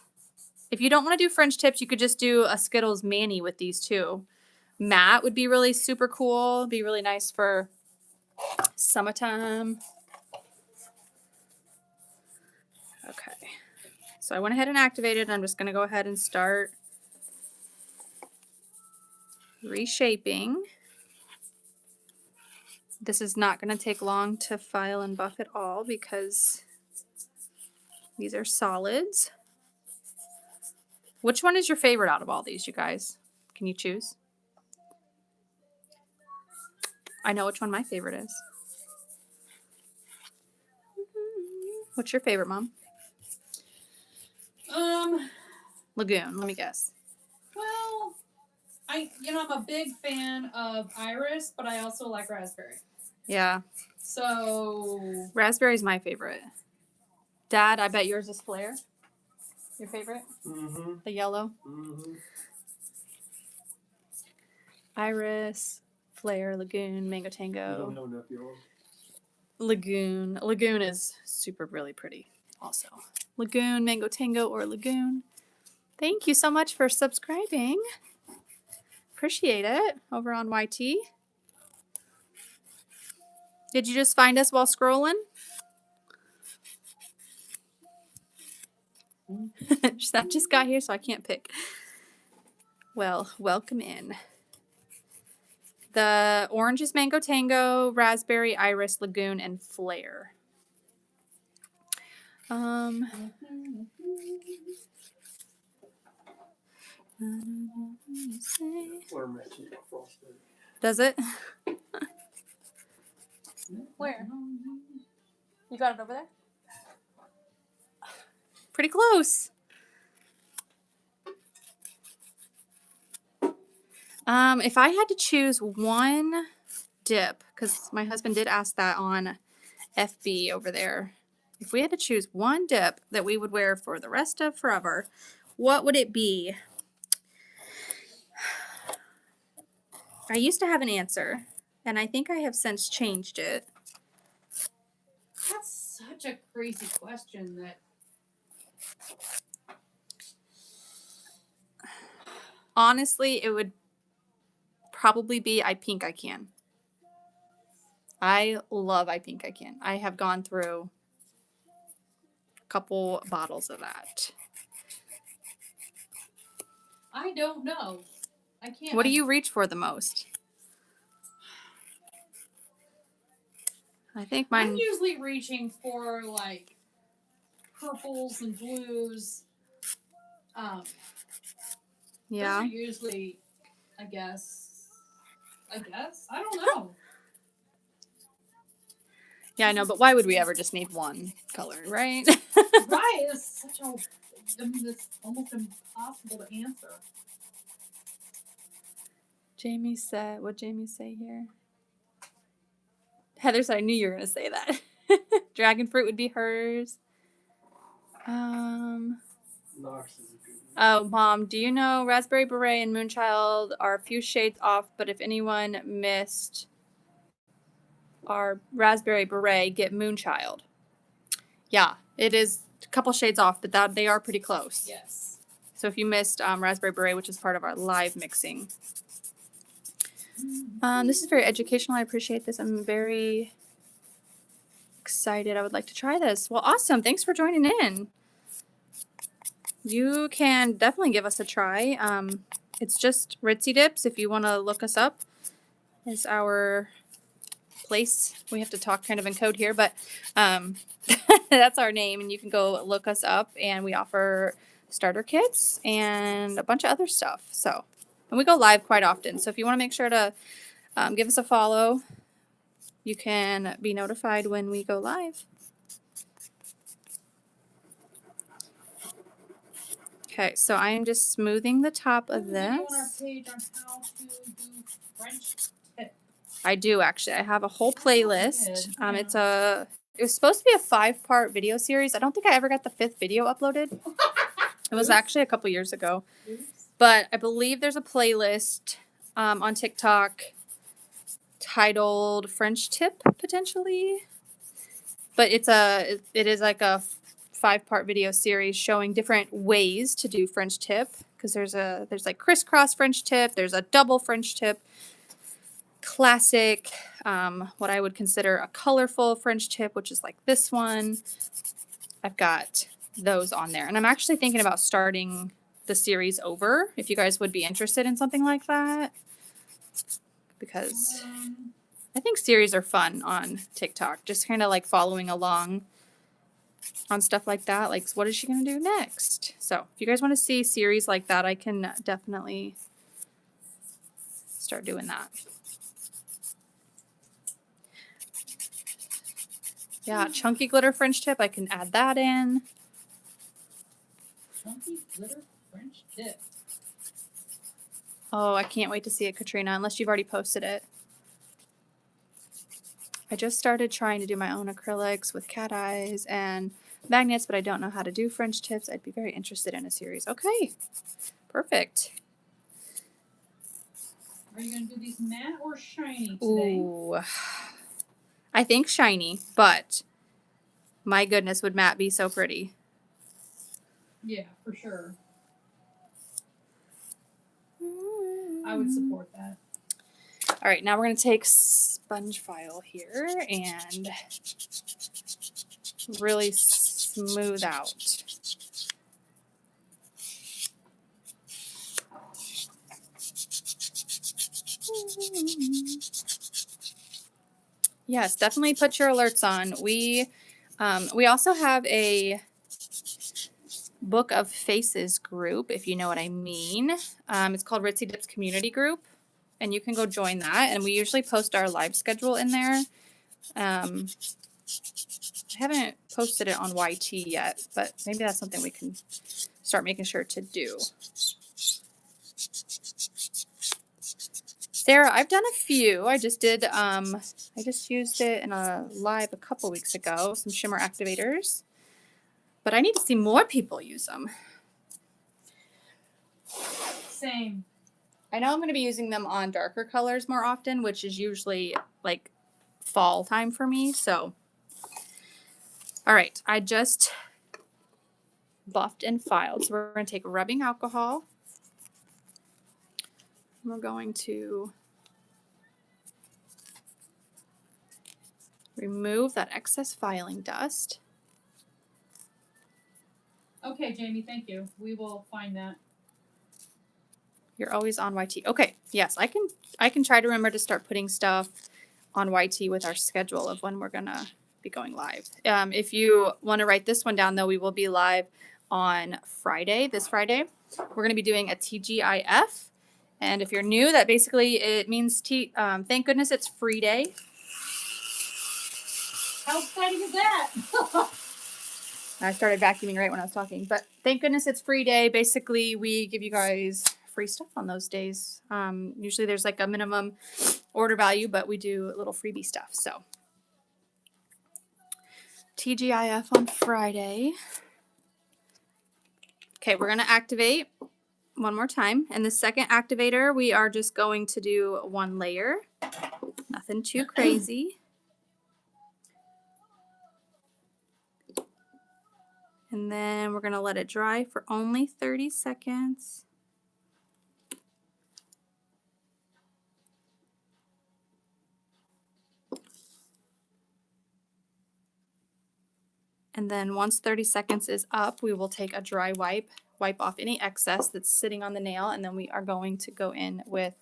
If you don't want to do French tips, you could just do a Skittles mani with these too. Matte would be really super cool. Be really nice for summertime. Okay. So I went ahead and activated. I'm just going to go ahead and start reshaping. This is not going to take long to file and buff at all because these are solids. Which one is your favorite out of all these, you guys? Can you choose? I know which one my favorite is. What's your favorite, Mom? Lagoon, let me guess. Well, I'm a big fan of Iris, but I also like Raspberry. Yeah. So Raspberry's my favorite. Dad, I bet yours is Flare. Your favorite? Mm-hmm. The yellow? Mm-hmm. Iris, Flare, Lagoon, Mango You don't Tango. know enough yellow. Lagoon. Lagoon is really pretty also. Lagoon, Mango Tango, or Lagoon. Thank you so much for subscribing. Appreciate it. Over on YT. Did you just find us while scrolling? I just got here, so I can't pick. Well, welcome in. The orange is Mango Tango, Raspberry, Iris, Lagoon, and Flare. Flare matches my frosting. Does it? Where? You got it over there? Pretty close. If I had to choose one dip, because my husband did ask that on FB over there, if we had to choose one dip that we would wear for the rest of forever, what would it be? I used to have an answer, and I think I have since changed it. That's such a crazy question that... Honestly, it would probably be I Pink I Can. I love I Pink I Can. I have gone through a couple bottles of that. I don't know. I can't. What do you reach for the most? I think mine... I'm usually reaching for like purples and blues. Yeah. Those are usually, I guess. I don't know. Yeah, I know, but why would we ever just need one color, right? Right. It's it's almost impossible to answer. Jamie said, what'd Jamie say here? Heather said, I knew you were going to say that. Dragon fruit would be hers. Knox is a good one. Oh, Mom, do you know Raspberry Beret and Moonchild are a few shades off, but if anyone missed our Raspberry Beret, get Moonchild. Yeah, it is a couple shades off, but they are pretty close. Yes. So if you missed Raspberry Beret, which is part of our live mixing. This is very educational. I appreciate this. I'm very excited. I would like to try this. Well, awesome. Thanks for joining in. You can definitely give us a try. It's just Ritzy Dips. If you want to look us up, is our place. We have to talk kind of in code here, but that's our name, and you can go look us up. And we offer starter kits and a bunch of other stuff. So, and we go live quite often. So if you want to make sure to give us a follow, you can be notified when we go live. Okay, so I am just smoothing the top of There's a video this. on our page on how to do French tip. I do actually. I have a whole playlist. Good. It was supposed to be a 5-part video series. I don't think I ever got the 5th video uploaded. It was actually a couple years ago. Oops. But I believe there's a playlist on TikTok titled French Tip, potentially. But it is like a 5-part video series showing different ways to do French tip, because there's like crisscross French tip, there's a double French tip, classic, what I would consider a colorful French tip, which is like this one. I've got those on there, and I'm actually thinking about starting the series over if you guys would be interested in something like that, because I think series are fun on TikTok, just kind of like following along on stuff like that. Like, what is she going to do next? So if you guys want to see series like that, I can definitely start doing that. Yeah, chunky glitter French tip. I can add that in. Chunky glitter French tip. Oh, I can't wait to see it, Katrina, unless you've already posted it. I just started trying to do my own acrylics with cat eyes and magnets, but I don't know how to do French tips. I'd be very interested in a series. Okay, perfect. Are you going to do these matte or shiny today? Ooh, I think shiny, but my goodness, would matte be so pretty? Yeah, for sure. I would support that. All right, now we're going to take sponge file here and really smooth out. Yes, definitely put your alerts on. We also have a Book of Faces group, if you know what I mean. It's called Ritzy Dips Community Group, and you can go join that. And we usually post our live schedule in there. I haven't posted it on YT yet, but maybe that's something we can start making sure to do. Sarah, I've done a few. I just did, I just used it in a live a couple weeks ago, some shimmer activators. But I need to see more people use them. Same. I know I'm going to be using them on darker colors more often, which is usually like fall time for me. So, all right, I just buffed and filed. So we're going to take rubbing alcohol. We're going to remove that excess filing dust. Okay, Jamie, thank you. We will find that. You're always on YT. Okay, yes, I can try to remember to start putting stuff on YT with our schedule of when we're gonna be going live. If you want to write this one down, though, we will be live on Friday. This Friday, we're gonna be doing a TGIF, and if you're new, that basically it means thank goodness it's free day. How exciting is that? I started vacuuming right when I was talking, but thank goodness it's free day. Basically, we give you guys free stuff on those days. Usually there's like a minimum order value, but we do little freebie stuff. So TGIF on Friday. Okay, we're going to activate one more time. And the second activator, we are just going to do one layer. Nothing too crazy. And then we're going to let it dry for only 30 seconds. And then once 30 seconds is up, we will take a dry wipe off any excess that's sitting on the nail, and then we are going to go in with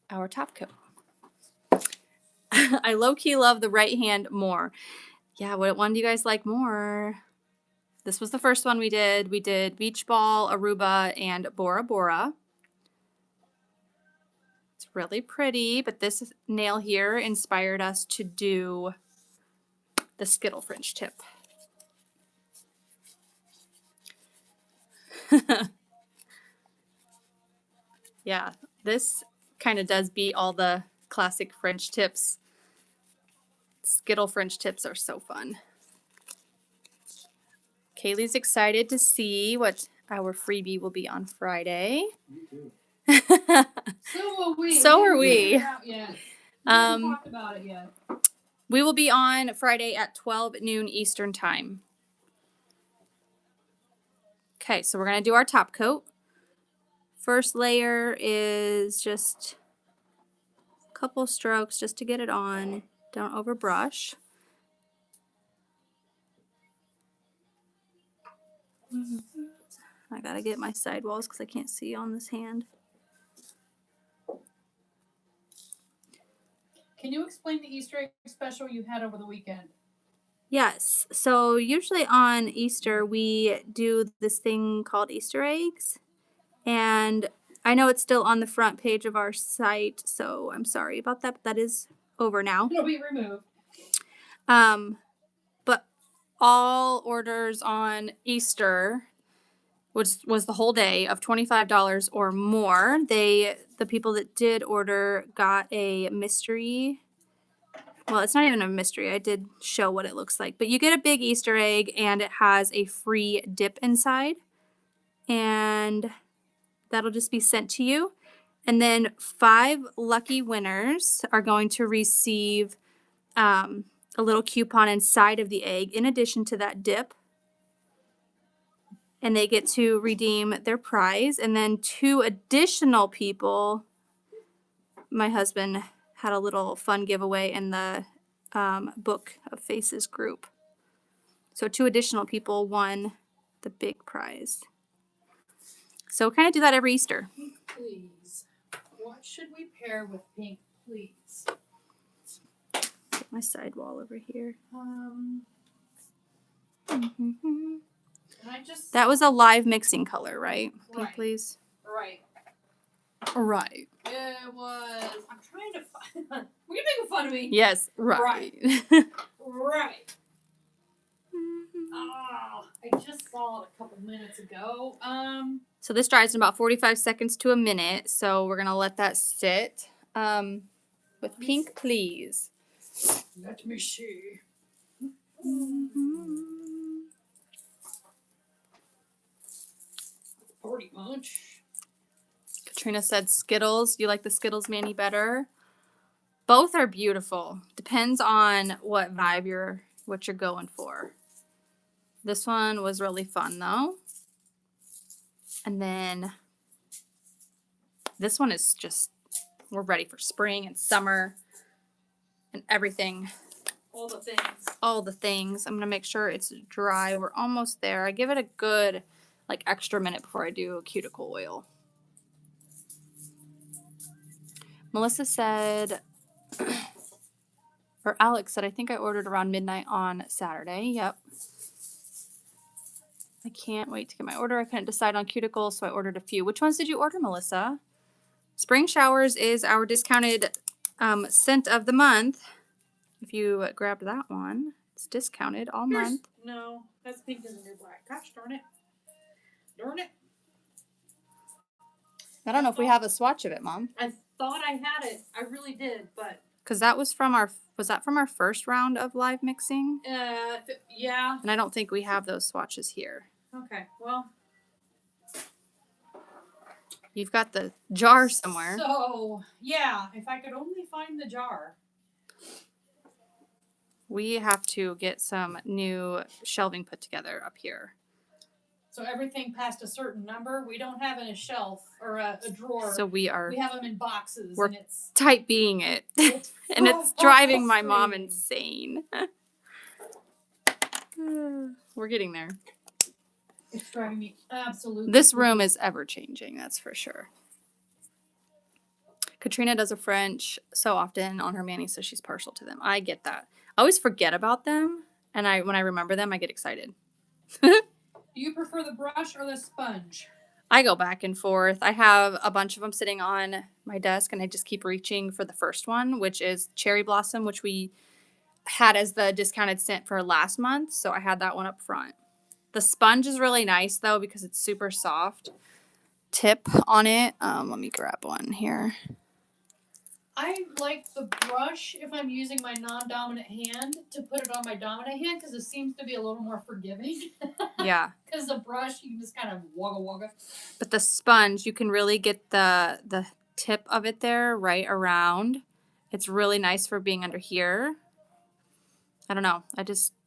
our top coat. I low-key love the right hand more. Yeah, what one do you guys like more? This was the first one we did. We did Beach Ball, Aruba, and Bora Bora. It's really pretty, but this nail here inspired us to do the Skittle French tip. Yeah, this kind of does beat all the classic French tips. Skittle French tips are so fun. Kaylee's excited to see what our freebie will be on Friday. Me too. So are we. So are we. We haven't figured it out yet. We haven't talked about it yet. We will be on Friday at 12 noon Eastern time. Okay, so we're going to do our top coat. First layer is just a couple strokes just to get it on. Don't overbrush. I gotta get my sidewalls because I can't see on this hand. Can you explain the Easter egg special you had over the weekend? Yes, so usually on Easter we do this thing called Easter eggs, and I know it's still on the front page of our site, so I'm sorry about that, but that is over now. It'll be removed. But all orders on Easter, which was the whole day, of $25 or more, the people that did order got a mystery. Well, it's not even a mystery. I did show what it looks like. But you get a big Easter egg, and it has a free dip inside. And that'll just be sent to you. And then 5 lucky winners are going to receive a little coupon inside of the egg in addition to that dip. And they get to redeem their prize. And then 2 additional people, my husband had a little fun giveaway in the Book of Faces group. So 2 additional people won the big prize. So kind of do that every Easter. Pink, please. What should we pair with pink, please? Get my sidewall over here. And I just. That was a live mixing color, right? Pink, Right. please. Right. Right. It was. I'm trying to find. Were you making fun of me? Yes, right. Right. Oh, I just saw it a couple minutes ago. So this dries in about 45 seconds to a minute. So we're going to let that sit with pink, please. Let me see. Party punch. Katrina said Skittles. You like the Skittles, Manny, better? Both are beautiful. Depends on what vibe what you're going for. This one was really fun though. And then this one is just, we're ready for spring and summer and everything. All the things. All the things. I'm going to make sure it's dry. We're almost there. I give it a good extra minute before I do cuticle oil. Melissa said, or Alex said, I think I ordered around midnight on Saturday. Yep. I can't wait to get my order. I couldn't decide on cuticles, so I ordered a few. Which ones did you order, Melissa? Spring Showers is our discounted scent of the month. If you grabbed that one, it's discounted all month. No, that's pink and the new black. Gosh darn it. Darn it. I don't know if we have a swatch of it, Mom. I thought I had it. I really did, but. Because that was from our first round of live mixing? Yeah. And I don't think we have those swatches here. Okay, well. You've got the jar somewhere. So, yeah, if I could only find the jar. We have to get some new shelving put together up here. So everything past a certain number, we don't have in a shelf or a drawer. So we have them in boxes, we're and it's type being it. it's And it's driving my mom frustrating. insane. We're getting there. It's driving me absolutely. This room is ever changing, that's for sure. Katrina does a French so often on her mani, so she's partial to them. I get that. I always forget about them, and when I remember them, I get excited. Do you prefer the brush or the sponge? I go back and forth. I have a bunch of them sitting on my desk, and I just keep reaching for the first one, which is Cherry Blossom, which we had as the discounted scent for last month, so I had that one up front. The sponge is really nice, though, because it's super soft tip on it. Let me grab one here. I like the brush if I'm using my non-dominant hand to put it on my dominant hand because it seems to be a little more forgiving. Yeah. Because the brush, you can just kind of wagga wagga. But the sponge, you can really get the tip of it there right around. It's really nice for being under here. I don't know.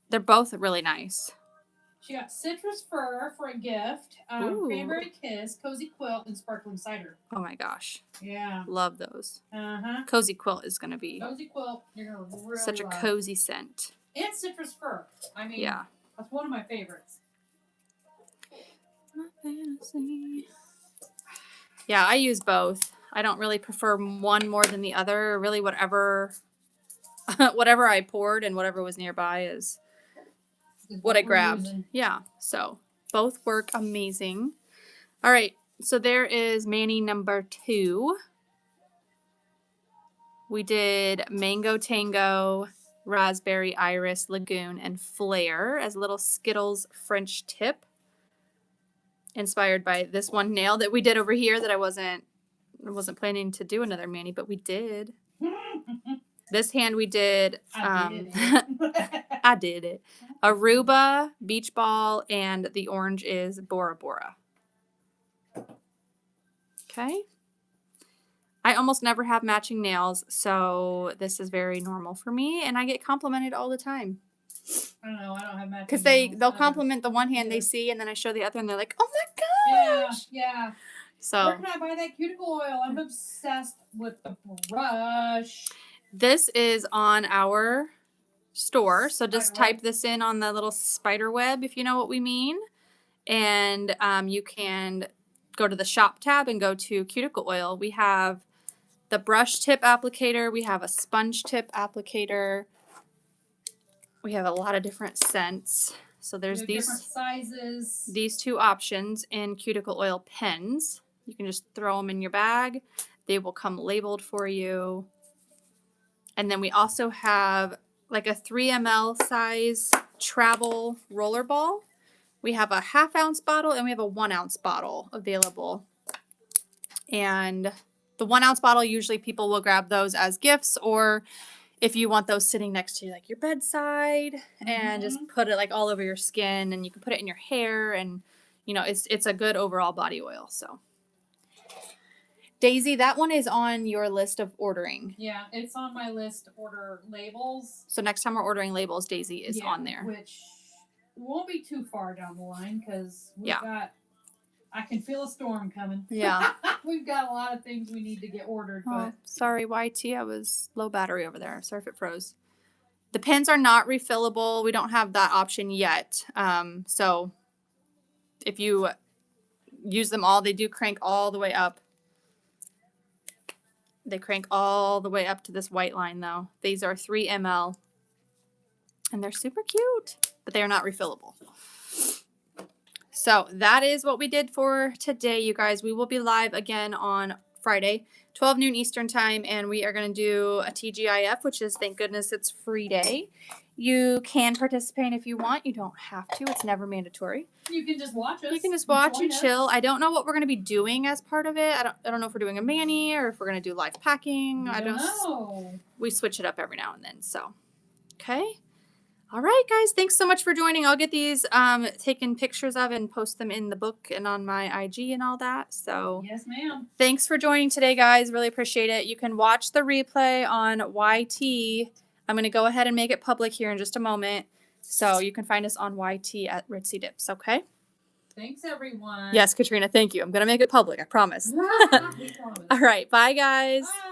They're both really nice. She got citrus fir for a gift, cranberry kiss, cozy quilt, and sparkling cider. Oh my gosh. Yeah. Love those. Uh-huh. Cozy quilt is going to be cozy quilt. You're going to really such a love. cozy scent. And citrus fir. I mean, yeah. That's one of my favorites. My fantasy. Yeah, I use both. I don't really prefer one more than the other. Really, whatever I poured and whatever was nearby is what I grabbed. Using. Yeah, so both work amazing. All right, so there is mani number 2. We did Mango Tango, Raspberry Iris, Lagoon, and Flare as little Skittles French tip. Inspired by this one nail that we did over here that I wasn't planning to do another mani, but we did. This hand we did. I did it. Aruba, Beach Ball, and the orange is Bora Bora. Okay. I almost never have matching nails, so this is very normal for me, and I get complimented all the time. I don't know. I don't have matching because nails. they'll compliment the one hand they see, and then I show the other, and they're like, "Oh my gosh!" Yeah. So where can I buy that cuticle oil? I'm obsessed with the brush. This is on our store, so just type this in on the little spider web if you know what we mean, and you can go to the shop tab and go to cuticle oil. We have the brush tip applicator, we have a sponge tip applicator, we have a lot of different scents. So there's these different sizes. These 2 options in cuticle oil pens. You can just throw them in your bag. They will come labeled for you. And then we also have like a 3 ml size travel roller ball. We have a 1/2 ounce bottle and we have a 1 ounce bottle available. And the 1 ounce bottle, usually people will grab those as gifts, or if you want those sitting next to like your bedside and just put it like all over your skin, and you can put it in your hair, and you know, it's a good overall body oil. So Daisy, that one is on your list of ordering. Yeah, it's on my list to order labels. So next time we're ordering labels, Daisy is on there. Which won't be too far down the line because I can feel a storm coming. Yeah. We've got a lot of things we need to get ordered. Oh, sorry, YT. I was low battery over there. Sorry if it froze. The pens are not refillable. We don't have that option yet. So if you use them all, they do crank all the way up. They crank all the way up to this white line, though. These are 3 ml. And they're super cute, but they are not refillable. So that is what we did for today, you guys. We will be live again on Friday, 12 noon Eastern time, and we are going to do a TGIF, which is, thank goodness, it's free day. You can participate if you want. You don't have to. It's never mandatory. You can just watch us. You can just watch and chill. I don't know what we're going to be doing as part of it. I don't know if we're doing a mani or if we're going to do live packing. I don't know. We switch it up every now and then. So, okay. All right, guys. Thanks so much for joining. I'll get these taken pictures of and post them in the book and on my IG and all that. So, yes, ma'am. Thanks for joining today, guys. Really appreciate it. You can watch the replay on YT. I'm going to go ahead and make it public here in just a moment. So you can find us on YT at Ritzy Dips, okay? Thanks, everyone. Yes, Katrina, thank you. I'm going to make it public, I promise. We promise. All right, bye, guys. Bye.